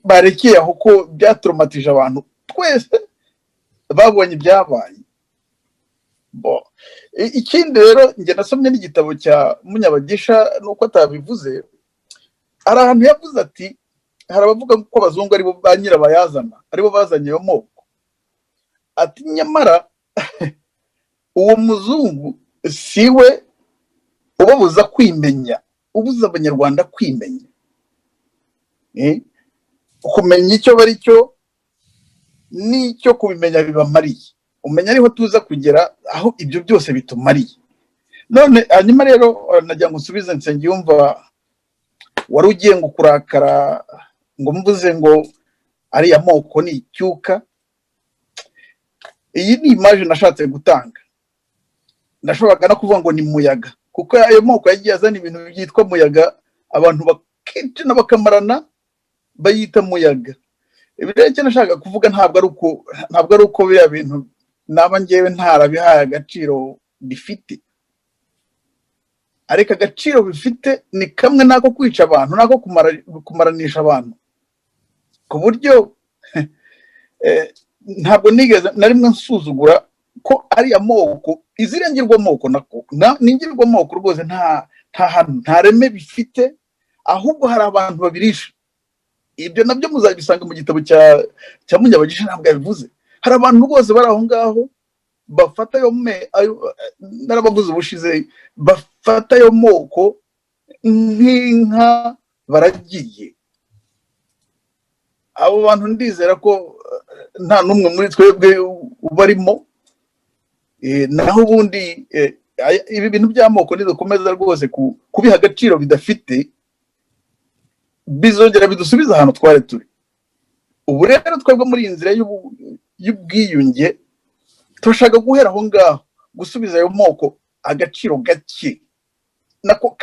barekeye aho ko byatraumatije abantu twese babonye ibyabaye. Ikindi rero njye nasomye n'igitabo cya Munyabagisha nuko atabivuze, hari ahantu yavuze ati hari abavuga ko abazungu aribo ba nyirabayazana, aribo bazanye ayo moko. Ati nyamara uwo muzungu siwe ubabuza kwimenya, ubuza abanyarwanda kwimenya, kumenya icyo bari cyo n'icyo kubimenya bibamariye. Umenya ariho tuza kugera aho ibyo byose bitumariye. None hanyuma rero najya ngusubize Nsengiyumva wari ugiye ngo kurakara ngo mvuze ngo ari ya moko ni icyuka. Iyi ni image nashatse gutanga. Ndashoboraga no kuvuga ngo ni muyaga kuko ayo moko yagiye azana ibintu byitwa muyaga, abantu bakenshi n'abakamarana bayita muyaga. Ibireke nashaka kuvuga ntabwo ari uko bya bintu naba ngewe ntarabihaye agaciro bifite, ariko agaciro bifite ni kamwe nako kwica abantu, nako kumaranisha abantu ku buryo ntabwo nigeze na rimwe nsuzugura ko ari amoko izirengirwa amoko nako ningirwa amoko rwose nta reme bifite, ahubwo hari abantu babirisha. Ibyo nabyo muzabisanga mu gitabo cya Munyabagisha ntabwo yabivuze. Hari abantu rwose bari aho ngaho bafata narabavuze ubushize, bafata ayo moko nk'inka baragiye. Abo bantu ndizera ko nta n'umwe muri twebwe ubarimo. Naho ubundi ibi bintu by'amoko nidukomeza rwose kubiha agaciro bidafite, bizongera bidusubiza ahantu twari turi. Ubu rero twebwe muri inzira y'ubwiyunge turashaka guhera aho ngaho, gusubiza ayo moko agaciro gake nako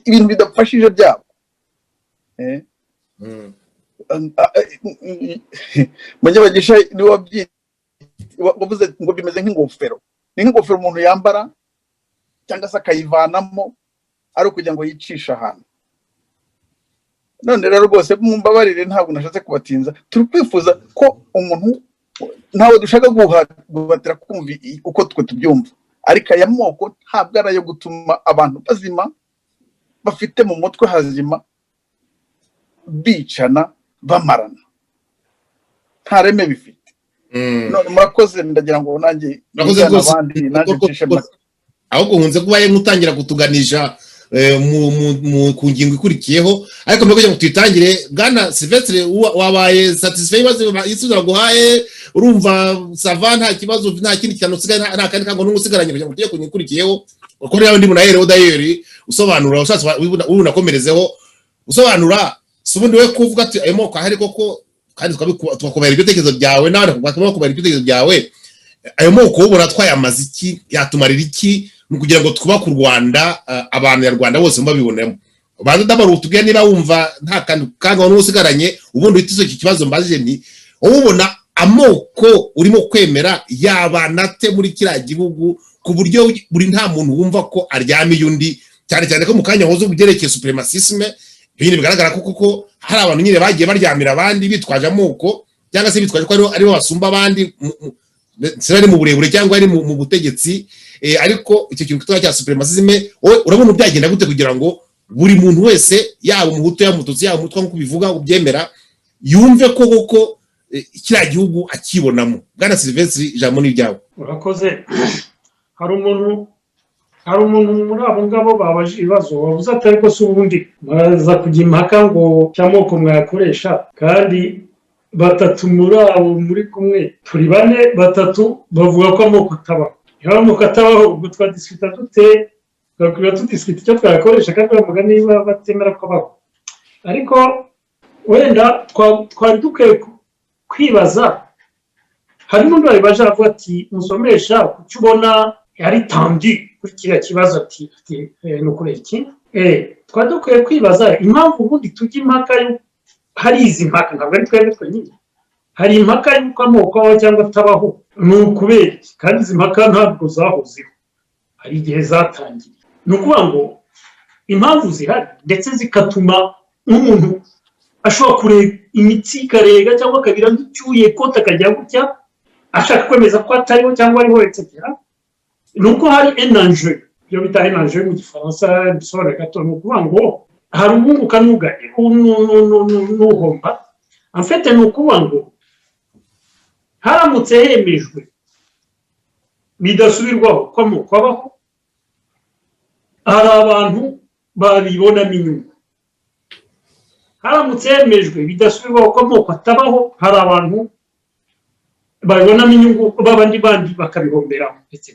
ibintu bidafashije byabo. Munyabagisha niwe wavuze ngo bimeze nk'ingofero. Ni nk'ingofero umuntu yambara cyangwa se akayivanamo ari ukugira ngo yicishe ahantu. None rero rwose mumbabarire ntabwo nashatse kubatinza. Turi kwifuza ko umuntu ntawe dushaka guhatira kumva uko twe tubyumva, ariko aya moko ntabwo ari ayo gutuma abantu bazima bafite mu mutwe hazima bicana bamarana, nta reme bifite. None murakoze, ndagira ngo nanjye abandi nanjye nshishe make. Ahubwo nkunze kuba mutangira kutuganisha ku ngingo ikurikiyeho, ariko mbere kugira ngo tuyitangire, Bwana Sylvestre wabaye satisfait isubiza guhaye, urumva sava nta kibazo, nta kindi cyane usigaye, nta kandi kango n'umusigaranye kugira ngo tujye kunyikurikiyeho. Uko rero ndi munahero dayeri usobanura ushatse unakomerezeho usobanura subundi we kuvuga ati ayo moko ahari koko, kandi twakubera ibitekerezo byawe nawe bakubera ibitekerezo byawe. Ayo moko ubura twayamaze iki, yatumarira iki kugira ngo twubake u Rwanda, abantu ya Rwanda bose mbabibonemo. Baza ndabara utubwiye niba wumva nta kango n'usigaranye, ubundi uhita iki kibazo mbazije ni ubona amoko urimo kwemera yabanate muri kiriya gihugu ku buryo buri nta muntu wumva ko aryamiye undi, cyane cyane ko mu kanya hoze ubugerekeye supremacisme. Ibintu bigaragara kuko hari abantu nyine bagiye baryamira abandi bitwaje amoko, cyangwa se bitwaje ko aribo basumba abandi, sira ari mu burebure cyangwa ari mu butegetsi. Ariko icyo kintu kitwa cya supremacisme urabona byagenda gute kugira ngo buri muntu wese yaba umuhutu yaba umututsi yaba umutwa nko bivuga ubyemera yumve ko koko kiriya gihugu akibonamo? Bwana Sylvestre, ijambo ni ryawe. Urakoze. Hari umuntu hari umuntu muri abo ngabo babaje ibibazo wabuze atari ko se ubundi muraza kujya impaka ngo cy'amoko mwayakoresha kandi batatu muri abo muri kumwe turi bane batatu bavuga ko amoko atabaho niba amoko atabaho ubwo twadisikuta dute twakwiriye tudisikuta icyo twayakoresha kandi bavuga niba batemera ko abaho ariko wenda twari dukwiye kwibaza hari n'undi wabibaje avuga ati musomesha kuki ubona yari tandi kuri kiriya kibazo ati ni ukuri iki twari dukwiye kwibaza impamvu ubundi tujya impaka hari izi mpaka ntabwo ari twebwe twenyine hari impaka y'uko amoko abaho cyangwa atabaho ni ukubera kandi izi mpaka ntabwo zahozeho hari igihe zatangiye ni ukuvuga ngo impamvu zihari ndetse zikatuma nk'umuntu ashobora kureba imitsi ikarega cyangwa akagira nk'icyuye kote akajya gutya ashaka kwemeza ko atariho cyangwa ariho etc ni uko hari enanje ibyo bita enanje mu gifaransa bisobanura gato ni ukuvuga ngo hari ubunguka n'uhomba amfete ni ukuvuga ngo haramutse hemejwe bidasubirwaho ko amoko abaho hari abantu babibonamo inyungu haramutse hemejwe bidasubirwaho ko amoko atabaho hari abantu babibonamo inyungu b'abandi bandi bakabihomberamo etc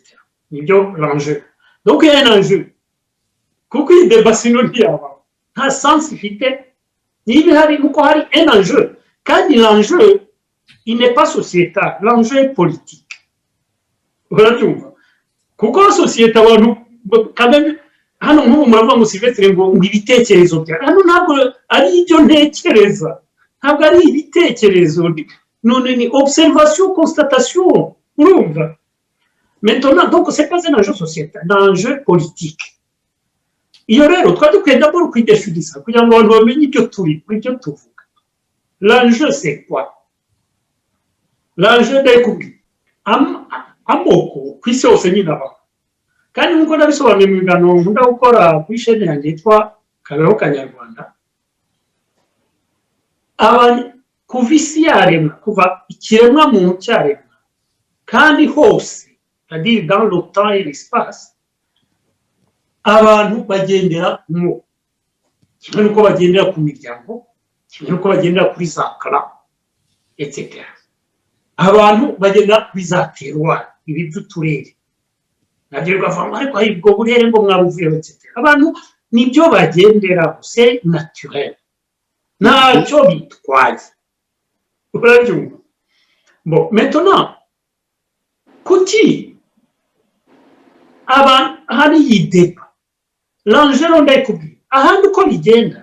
nibyo l'enjeu donc il y a un enjeu kuko iyi débat sino ntiyaba nta sens ifite niba hari nuko hari un enjeu kandi l'enjeu il n'est pas sociétal l'enjeu est politique urabyumva kuko société abantu kandi hano nk'ubu muravuga ngo Sylvestre ngo ibitekerezo bya hano ntabwo ari ibyo ntekereza ntabwo ari ibitekerezo none ni observation constatation urumva maintenant donc c'est pas un enjeu sociétal c'est un enjeu politique iyo rero twari dukwiye d'abord kwidefiniza kugira ngo abantu bamenye ibyo turi ibyo tuvuga l'enjeu c'est quoi l'enjeu d'ekubwi amoko ku isi yose nyine abaho kandi nk'uko nabisobanuye mu biganiro nkunda gukora kuri shene yanjye yitwa Kabeho Kanyarwanda kuva isi yaremwa kuva ikiremwa muntu cyaremwa kandi hose c'est-à-dire dans le temps et l'espace abantu bagendera mu kimwe n'uko bagendera ku miryango kimwe n'uko bagendera kuri za kara etc abantu bagendera kuri za terroir ibi by'uturere nabyo bavamo ariko hari ubwo burere ngo mwabuvuyeho etc abantu nibyo bagendera c'est naturel ntacyo bitwaye urabyumva bon maintenant kuki abantu hari ideba l'enjeu ndayikubwira ahandi uko bigenda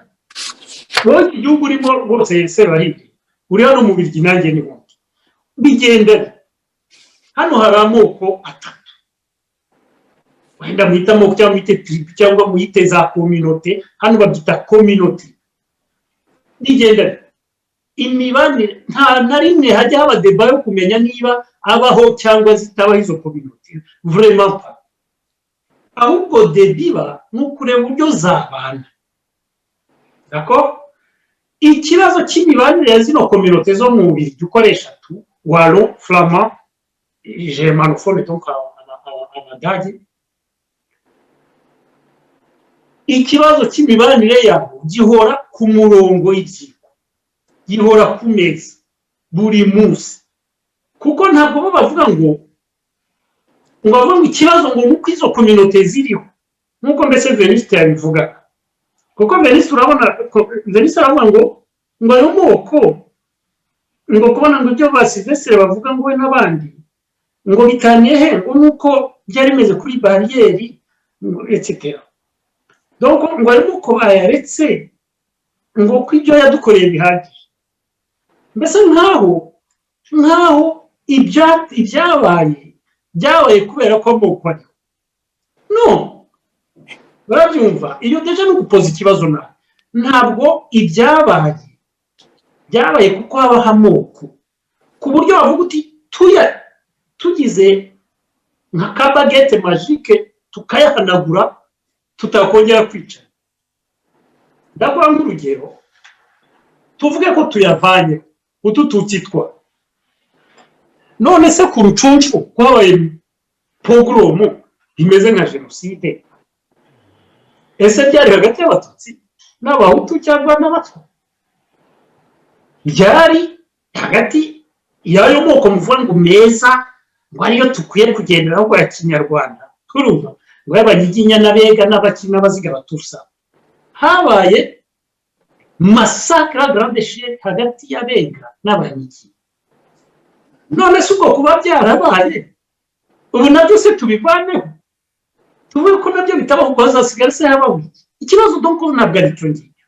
wowe igihugu urimo rwose Sebahinzi uri hano mu Birigi nanjye ni wundi bigenda hano hari amoko atatu wenda mwita amoko cyangwa mwite tribu cyangwa mwite za communauté hano babyita communauté bigenda imibanire nta na rimwe hajya haba deba yo kumenya niba abaho cyangwa zitabaho izo communauté vraiment pas ahubwo debiba nukureba uburyo zabana d'accord ikibazo cy'imibanire ya zino communauté zo mu biri dukoresha tu walo flamand germanophone donc abadage ikibazo cy'imibanire yabo gihora ku murongo w'ibyiko gihora ku meza buri munsi kuko ntabwo bavuga ngo bavuga ngo ikibazo ngo nuko izo communauté ziriho nkuko mbese Veniste yabivuga kuko Veniste urabona Veniste aravuga ngo ayo moko ngo kubona ngo ibyo ba Sylvestre bavuga ngo we n'abandi ngo bitaniye he ngo nuko byari meze kuri barrière etc donc ngo ayo moko bayaretse ngo ko ibyo yadukoreye bihagije mbese nkaho ibyabaye kubera ko amoko ari no barabyumva iyo deje no gupoza ikibazo ntabwo ibyabaye kuko habaho amoko ku buryo bavuga uti tugize nka kabagete magique tukayahanagura tutakongera kwica ndakora nk'urugero tuvuge ko tuyavanye utu tukitwa none se ku rucunshu kwabaye pogromu bimeze nka jenoside ese byari hagati y'abatutsi n'abahutu cyangwa n'abatwa byari hagati y'ayo moko muvuga ngo meza ngo ariyo tukwiye kugenderaho ngo ya kinyarwanda turumva ngo y'abanyiginya n'abega n'abakina n'abaziga batusa habaye masakara grande chef hagati y'abega n'abanyigi none se ubwo kuba byarabaye ubu nabyo se tubivaneho tuvuge ko nabyo bitabaho ubwo hazasigara se habaho ikibazo donko ntabwo ari cyo ngicyo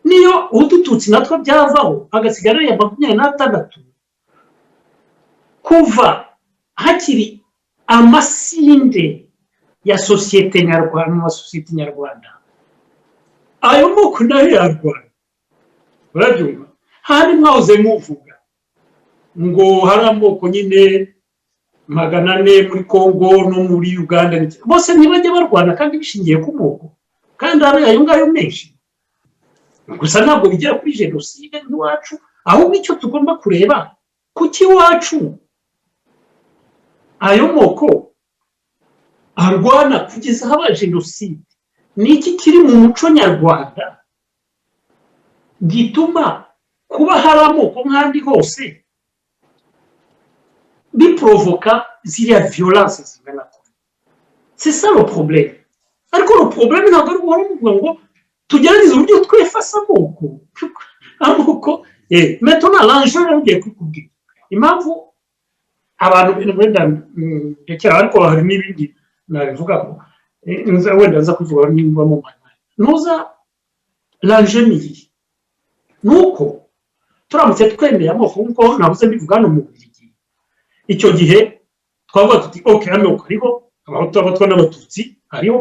niyo udututsi natwo byavaho hagasigara ya 26 kuva hakiri amasinde ya sosiyete nyarwanda ayo moko nayo yarwana urabyumva hari mwahoze muvuga ngo hari amoko nyine 400 muri Congo no muri Uganda bose ntibajya barwana kandi bishingiye ku moko kandi ari ayo ngayo menshi gusa ntabwo bigera kuri jenoside n'iwacu ahubwo icyo tugomba kureba kuki iwacu ayo moko arwana kugeza haba jenoside niki kiri mu muco nyarwanda gituma kuba hari amoko nk'andi hose biprovoka ziriya violence zingana kure c'est ça le problème ariko le problème ntabwo ari guhora muvuga ngo tugerageze uburyo twefasa amoko maintenant l'enjeu yagiye kukubwira impamvu abantu wenda ndekera ariko hari n'ibindi nabivuga ko wenda nza kuvuga nimba mu mwana nuza l'enjeu ni nuko turamutse twemeye amoko nkuko nabuze mbivuga no mu Bubiligi icyo gihe twavuga tuti okay amoko ariho abahutu abatwa n'abatutsi ariho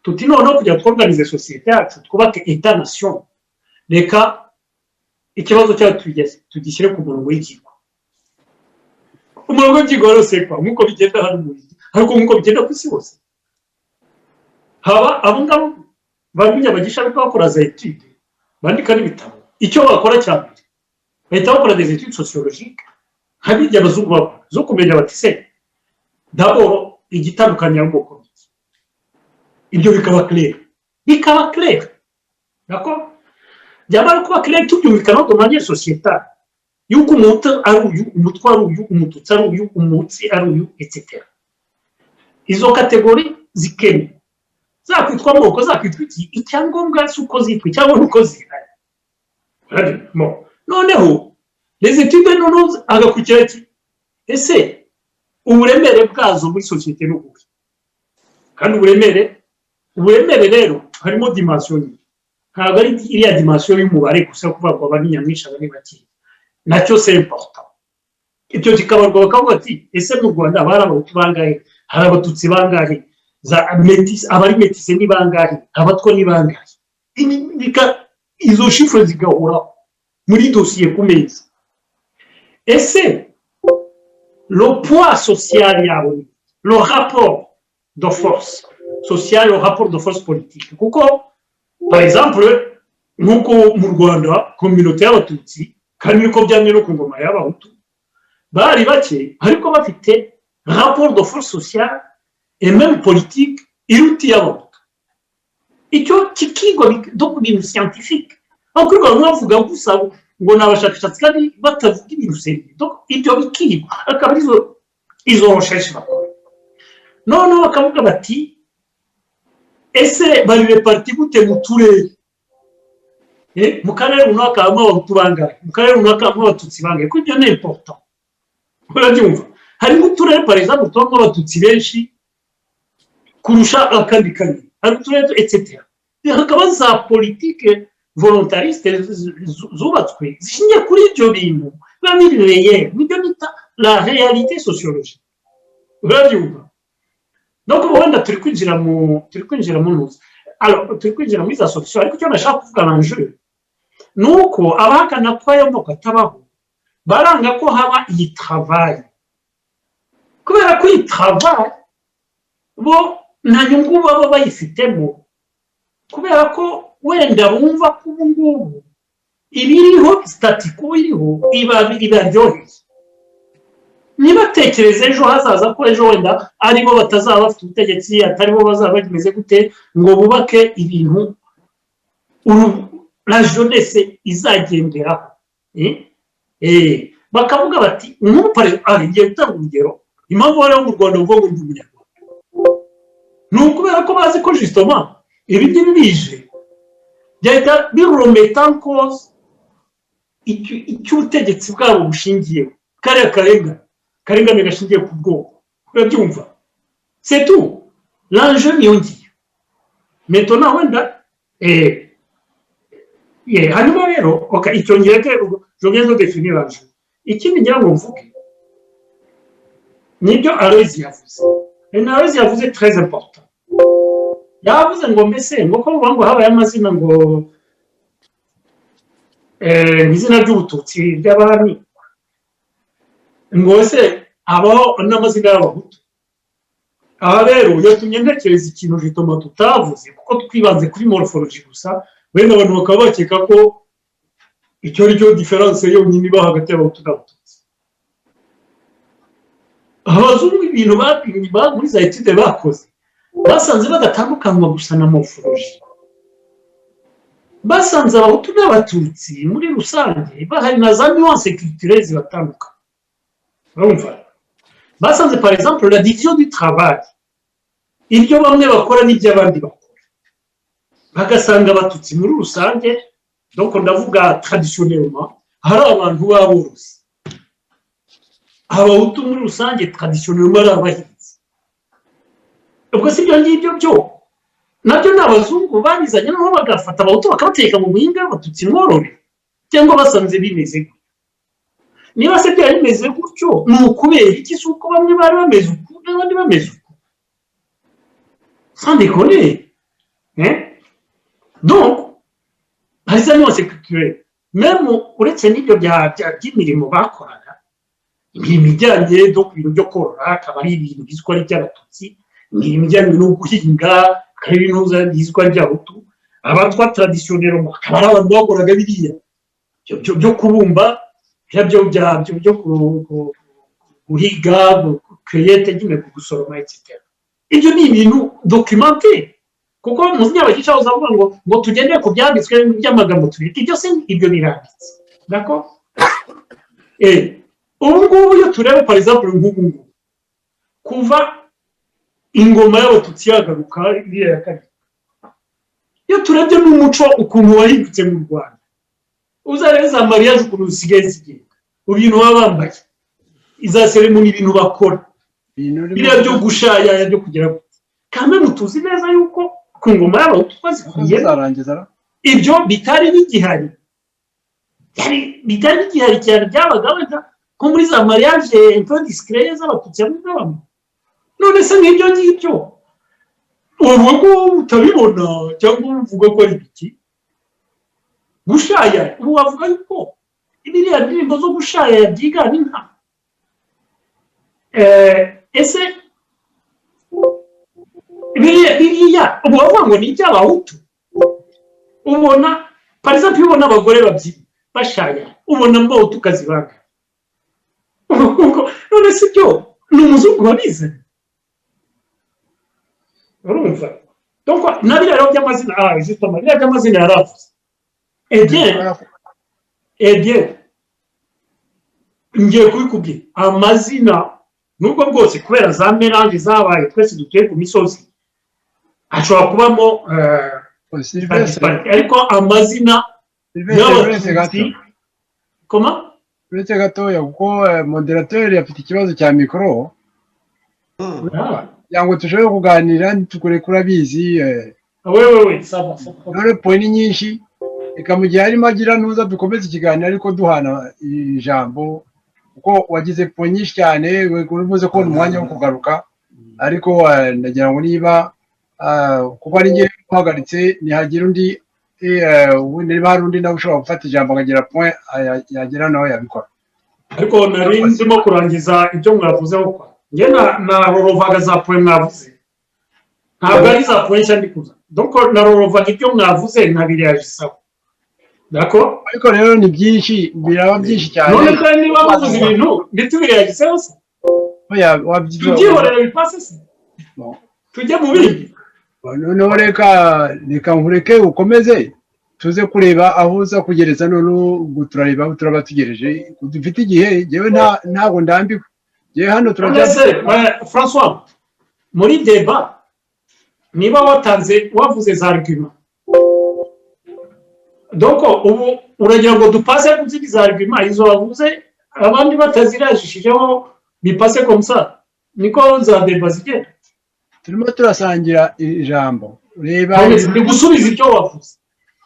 tuti noneho kugira tworganize societe yacu twubake état nation reka ikibazo cyacu tugishyire ku murongo w'ikigo umurongo w'ikigo rwose kwa nkuko bigenda hano mu Bubiligi ariko nkuko bigenda ku isi hose haba abo ngabo bamenya bagisha ariko bakora za études bandika n'ibitabo icyo bakora cyane bahita bakora des études sociologiques habijya abazungu zo kumenya bati se d'abord igitandukanye amoko ibyo bikaba clair d'accord byamara kuba clair tubyumvikana do manière sociétale yuko umuntu ari uyu umutwa ari uyu umututsi ari uyu umutsi ari uyu etc izo kategori zikene zakwitwa amoko zakwitwa iki icyangombwa suko zitwa cyangwa nuko zihari noneho les études noneho agakurikira ati ese uburemere bwazo muri société n'ubuhe kandi uburemere rero harimo dimension nyinshi ntabwo ari iriya dimension y'umubare gusa kuvuga ngo abani nyamwinshi abani bake nacyo c'est important ibyo kikabarwa bakavuga ati ese mu Rwanda abari abahutu bangahe hari abatutsi bangahe za métis abari métis ni bangahe abatwa ni bangahe izo chiffres zigahura muri dossier ku meza ese le poids social yabo le rapport de force sociale le rapport de force politique kuko par exemple nkuko mu Rwanda communauté y'abatutsi kandi niko byamye no ku ngoma y'abahutu bari bake ariko bafite rapport de force sociale et même politique iruti y'abahutu icyo kikigo donc ibintu scientifique aho bavuga gusa ngo nabashakashatsi kandi batavuga ibintu seri donc ibyo bikigo akaba izo recherche bakora none bakavuga bati ese bari reparti gute mu turere mu karere runaka harimo abahutu bangahe mu karere runaka harimo abatutsi bangahe kuko ibyo ni important urabyumva harimo uturere par exemple turimo abatutsi benshi kurusha akandi karere hari uturere etc hakaba za politique volontariste zubatswe zishingiye kuri ibyo bintu biba bireye nibyo bita la réalité sociologique urabyumva donc wenda turi kwinjira mu ntuzi alors turi kwinjira muri za solution ariko icyo nashaka kuvuga l'enjeu nuko abahakana ko ayo moko atabaho baranga ko haba iyi travail kubera ko iyi travail bo nta nyungu baba bayifitemo kubera ko wenda bumva ko ubu ngubu ibiriho statiko iriho iba biryoheye nibatekereze ejo hazaza ko ejo wenda aribo batazaba bafite ubutegetsi ataribo bazaba bameze gute ngo bubake ibintu la jeunesse izagenderaho bakavuga bati ngiye gutanga urugero impamvu bari mu Rwanda uvuga ngo ndi umunyarwanda ni ukubera ko bazi ko justement ibi ngibi bije byahita birometa cause icy'ubutegetsi bwabo bushingiyeho kariya karengane gashingiye ku bwoko urabyumva c'est tout l'enjeu niyo ngiyo maintenant wenda hanyuma rero icyo ngiye je viens de définir l'enjeu ikindi ngira ngo mvuge nibyo Aloys yavuze Aloys yavuze très important yavuze ngo mbese ngo ko ngo habaye amazina ngo izina ry'ubututsi ry'abami ngo se abaho n'amazina y'abahutu aha rero yatumye ntekereza ikintu gituma tutavuze kuko twibanze kuri morphology gusa wenda abantu bakaba bakeka ko icyo ari cyo diferanse yonyine iba hagati y'abahutu n'abatutsi abazungu ibintu bapimye muri za etude bakoze basanze badatandukanywa gusa na morphology basanze abahutu n'abatutsi muri rusange bahari na za nuances culturelles zibatandukanye urumva basanze par exemple la division du travail ibyo bamwe bakora n'ibyo abandi bakora bagasanga abatutsi muri rusange donc ndavuga traditionnellement hari abantu b'aborozi abahutu muri rusange traditionnellement ari abahinzi ubwo si ibyo ngibyo byo nabyo ni abazungu babizanye noneho bagafata abahutu bakabateka mu buhinga abatutsi mworore cyangwa basanze bimeze gutyo niba se byari bimeze gutyo ni ukubera iki si uko bamwe bari bameze uku n'abandi bameze uku sans déconner donc hari za nuances culturelles même uretse n'ibyo by'imirimo bakoraga imirimo ijyanye no ku bintu byo korora akaba ari ibintu bizwi ari iby'abatutsi imirimo ijyanye no guhinga akaba ari ibintu bizwi ari iby'abahutu abatwa traditionnellement akaba ari abantu bakoraga biriya byo kubumba byo guhiga create nyine gusoroma etc ibyo ni ibintu documenté kuko muzi nyabakisha uzavuga ngo tugendeye ku byanditswe by'amagambo tubiri ibyo se ibyo biranditse d'accord ubu ngubu iyo tureba par exemple nk'ubu kuva ingoma y'abatutsi yagaruka iriya ya kabiri iyo turebye n'umuco ukuntu wahindutse mu Rwanda uzarebe za mariage ukuntu zisigaye zigenda ibintu baba bambaye iza ceremony ibintu bakora biriya byo gushaya byo kugira kamwe mutuzi neza yuko ku ngoma y'abahutu twazikuye ibyo bitari bigihari cyane byabaga wenda nko muri za mariage un peu discret z'abatutsi n'abamwe none se nk'ibyo ngibyo uvuga ko utabibona cyangwa uvuga ko ari biki gushaya ubu wavuga yuko ibiriya ndirimbo zo gushaya byigana inka ese biriya ubu wavuga ngo ni iby'abahutu ubona par exemple iyo ubona abagore babyina bashaya ubona mbahutu ukazibanga none si byo ni umuzungu wabizanye urumva donc nabiriya rero by'amazina justement biriya by'amazina yaravuze eh bien ngiye kubikubwira amazina nubwo bwose kubera za melange zabaye twese dutuye ku misozi ashobora kubamo ariko amazina y'abatutsi koma uretse gatoya kuko moderateur afite ikibazo cya mikoro yango tushobora kuganira ntukure kurabizi wewe saba none point nyinshi reka mu gihe arimo agira ntuza dukomeze ikiganiro ariko duhana ijambo kuko wagize point nyinshi cyane urubuze ko umwanya wo kugaruka ariko ndagira ngo niba kuko ari ngiye guhagaritse nihagira undi niba hari undi nawe ushobora gufata ijambo akagira point yagira nawe yabikora ariko nari ndimo kurangiza ibyo mwavuzeho njye narorovaga za point mwavuze ntabwo ari za point cyane kuza donc narorovaga ibyo mwavuze ntabiriyajisaba d'accord ariko rero ni byinshi biraba byinshi cyane none kandi niba muvuze ibintu ntitubiriyagiseho se oya wabyize tubyihorere bipase se tujye mu bindi noneho reka nkureke ukomeze tuze kureba aho uza kugereza noneho turareba aho turaba tugereje dufite igihe yewe ntabwo ndambiwe yewe hano turajya François muri deba niba wavuze za argument donc ubu uragira ngo dupase kuzindi za argument izo wavuze abandi batazirajishijeho bipase comme ça niko za deba zigenda turimo turasangira ijambo reba ndi gusubiza ibyo wavuze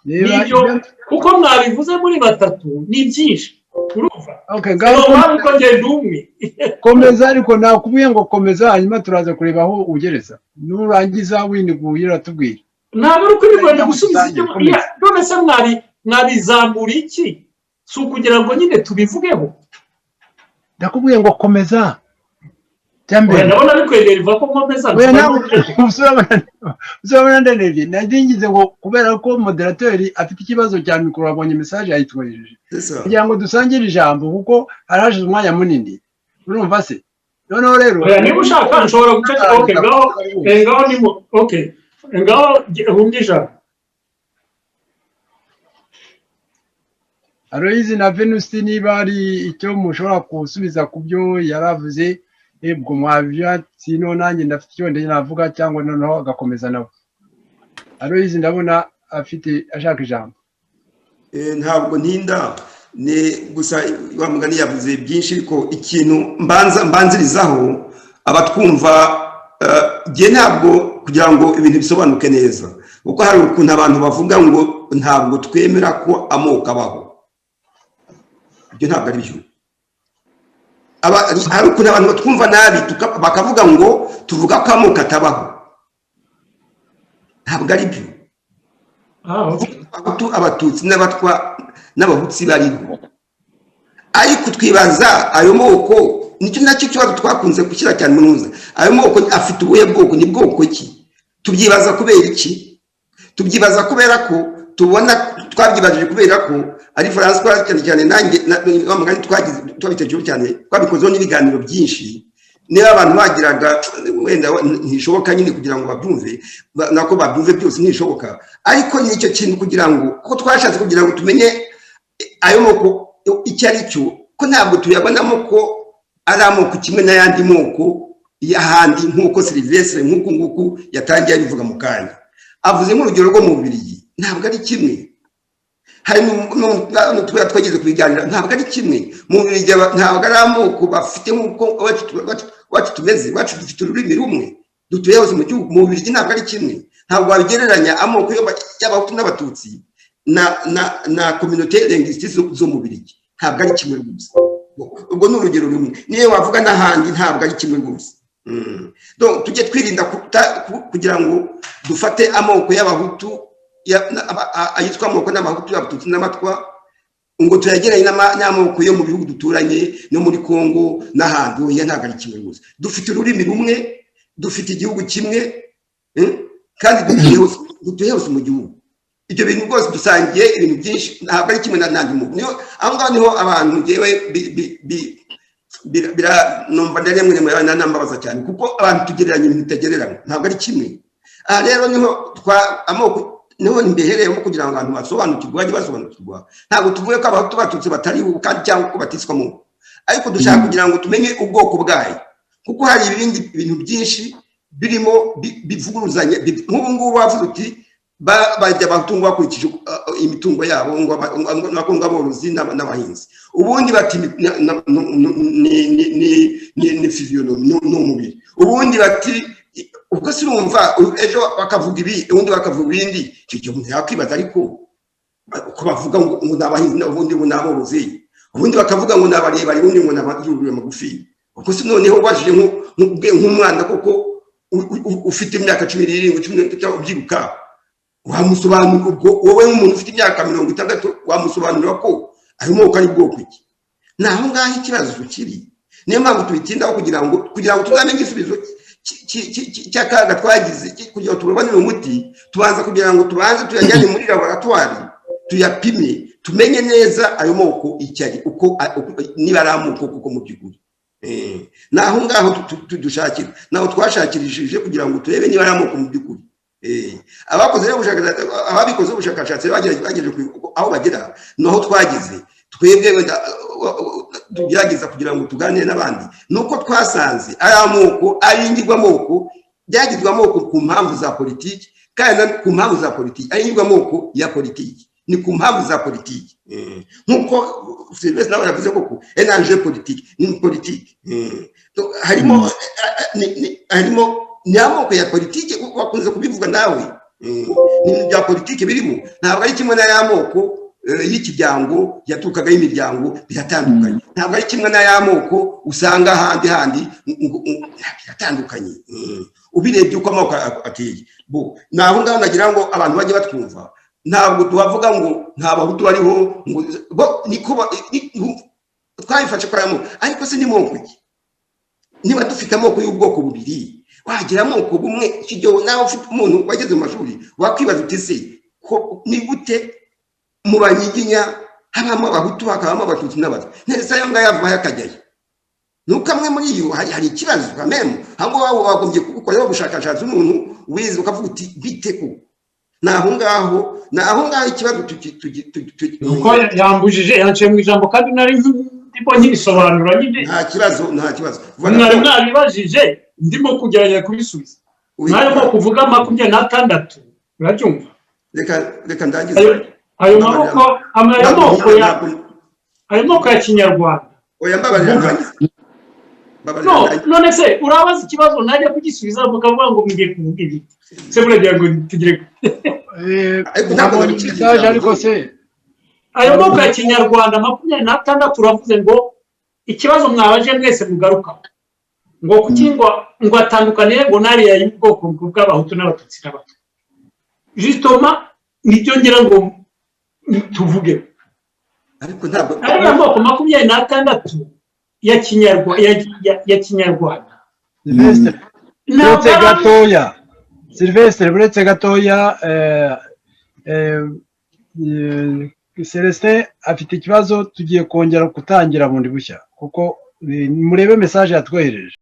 nibyo kuko mwabivuze muri batatu ni byinshi urumva ngaho ngenda umwe komeza ariko nakubwiye ngo komeza hanyuma turaza kureba aho ugereza nurangiza winiguye uratubwira ntabwo ari uko bigomba gusubiza ibyo none se mwabizamura iki si ukugira ngo nyine tubivugeho ndakubwiye ngo komeza ndabona bikwegera iva ko nkomeza uzabona ndanebye nadingize ngo kubera ko moderateur afite ikibazo cya mikoro abonye message yayitwohereje kugira ngo dusangire ijambo kuko harashize umwanya munini urumva se noneho rero niba ushaka nshobora guceceka ngaho nimo ngaho hundi ijambo Aloyizi na Venuste niba ari icyo mushobora gusubiza ku byo yaravuze ebwo mwabya sino nanjye ndafite icyo ndenge navuga cyangwa noneho agakomeza nawe Aloyizi ndabona afite ashaka ijambo ntabwo ntinda ni gusa wa mugani yavuze byinshi ariko ikintu mbanzirizaho abatwumva giye ntabwo kugira ngo ibintu bisobanuke neza kuko hari ukuntu abantu bavuga ngo ntabwo twemera ko amoko abaho ibyo ntabwo ari byo hari ukuntu abantu batwumva nabi bakavuga ngo tuvuga ko amoko atabaho ntabwo ari byo abatutsi n'abatwa n'abahutsi bariho ariko twibaza ayo moko nicyo nacyo kibazo twakunze gushyira cyane munuza ayo moko afite ubuhe bwoko ni bwoko ki tubyibaza kubera iki tubyibaza kubera ko tubona twabyibajije kubera ko ari François cyane cyane nanjye bamugani twabitekereje cyane twabikozeho n'ibiganiro byinshi niba abantu bagiraga wenda ntishoboka nyine kugira ngo babyumve nako babyumve byose ntishoboka ariko nicyo kintu kugira ngo kuko twashatse kugira ngo tumenye ayo moko icyo ari cyo ko ntabwo tuyabonamo ko ari amoko kimwe n'ayandi moko y'ahandi nk'uko Sylvestre nk'uku nguku yatangiye abivuga mu kanya avuze nk'urugero rwo mu Bubiligi ntabwo ari kimwe hari twageze kubiganira ntabwo ari kimwe mu Bubiligi ntabwo ari amoko bafite nk'uko wacu tumeze wacu dufite ururimi rumwe dutuye hose mu gihugu mu Bubiligi ntabwo ari kimwe ntabwo wabigereranya amoko y'abahutu n'abatutsi na communauté linguistique zo mu Bubiligi ntabwo ari kimwe rwose ubwo ni urugero rumwe niyo wavuga n'ahandi ntabwo ari kimwe rwose donc tujye twirinda kugira ngo dufate amoko y'abahutu ayitwa amoko n'abahutu y'abatutsi n'amatwa ngo tuyageranye n'amoko yo mu bihugu duturanye no muri Kongo n'ahandi oya ntabwo ari kimwe rwose dufite ururimi rumwe dufite igihugu kimwe kandi dutuye hose mu gihugu ibyo bintu rwose dusangiye ibintu byinshi ntabwo ari kimwe n'andi moko aho ngaho niho abantu ngewe numva ndemwe nambabaza cyane kuko abantu tugereranya ibintu bitagereranywa ntabwo ari kimwe aha rero niho amoko niho mbehereyemo kugira ngo abantu basobanukirwe bajye basobanukirwa ntabwo tuvuye ko abahutu batutsi batari kandi cyangwa ko batiswamo ariko dushaka kugira ngo tumenye ubwoko bwayo kuko hari ibindi bintu byinshi birimo bivuguruzanya nk'ubu ngubu bavuze uti bajya batungo bakurikije imitungo yabo ngo aborozi n'abahinzi ubundi bati ni physiology n'umubiri ubundi bati ubwo si urumva ejo bakavuga ibi ubundi bakavuga ibindi icyo umuntu yakwibaza ariko ko bavuga ngo n'abahinzi ubundi ngo n'aborozi ubundi bakavuga ngo n'abarebare ubundi ngo n'abajurire magufi ubwo si noneho wajije nk'umwana koko ufite imyaka 17 19 ubyiruka wamusobanurira ubwo wowe nk'umuntu ufite imyaka 60 wamusobanurira ko ayo moko ari bwoko iki naho ngaho ikibazo kiri niyo mpamvu tubitindaho kugira ngo tuzamenye igisubizo cy'akaga twagize kugira ngo tubonere umuti tubanza kugira ngo tuyajyane muri laboratoire tuyapime tumenye neza ayo moko icyari uko niba ari amoko kuko mu by'ukuri naho ngaho dushakira naho twashakirishije kugira ngo turebe niba ari amoko mu by'ukuri. Ababikoze ubushakashatsi bagejeje aho bagera naho twagize twebwe wenda tugerageza kugira ngo tuganire n'abandi nuko twasanze ari amoko ari ingirwamoko byagizwe amoko ku mpamvu za politiki kandi ku mpamvu za politiki ari ingirwamoko ya politiki ni ku mpamvu za politiki nkuko Sylvestre nawe yavuze ko enanje politiki ni politiki harimo ni amoko ya politiki wakunze kubivuga nawe ni bya politiki birimo ntabwo ari kimwe n'ay'amoko y'ikiryango yaturukaga y'imiryango biratandukanye ntabwo ari kimwe n'ay'amoko usanga handi biratandukanye ubirebye uko amoko ateye bo naho ngaho nagira ngo abantu bajye batwumva ntabwo tubavuga ngo nta bahutu bariho ngo niko twabifashe kwa amoko ariko se ni moko iki niba dufite amoko y'ubwoko bubiri wagira amoko bumwe kijyo nawe ufite umuntu wageze mu mashuri wakwibaza uti se ko ni gute mu banyiginya habamo abahutu hakabamo abatutsi n'abatwa nese ayo ngaya yava yakajyayo nuko amwe muri iyo hari ikibazo kameme hango wabo bagombye gukora ubushakashatsi umuntu wize ukavuga uti bite ko naho ngaho ikibazo uko yambujije yanciye mu ijambo kandi nari ndipo nyisobanura nyine nta kibazo mwabibajije ndimo kugerageza kubisubiza mwarimo kuvuga 26 uracyumva reka ndagize ayo moko ya kinyarwanda oya mbabarira none se urabaza ikibazo najya kugisubiza mukavuga ngo mugiye kuvuga ibi se muragira ngo tugire ariko se ayo moko ya kinyarwanda 26 uravuze ngo ikibazo mwabaje mwese mugaruka ngo kukingwa ngo atandukane ngo nari ya ubwoko bw'abahutu n'abatutsi n'abatwa justement nibyo ngira ngo tuvuge ariko ntabwo ari amoko 26 ya kinyarwanda Sylvestre buretse gatoya Celestin afite ikibazo tugiye kongera gutangira bundi bushya kuko murebe message yatwohereje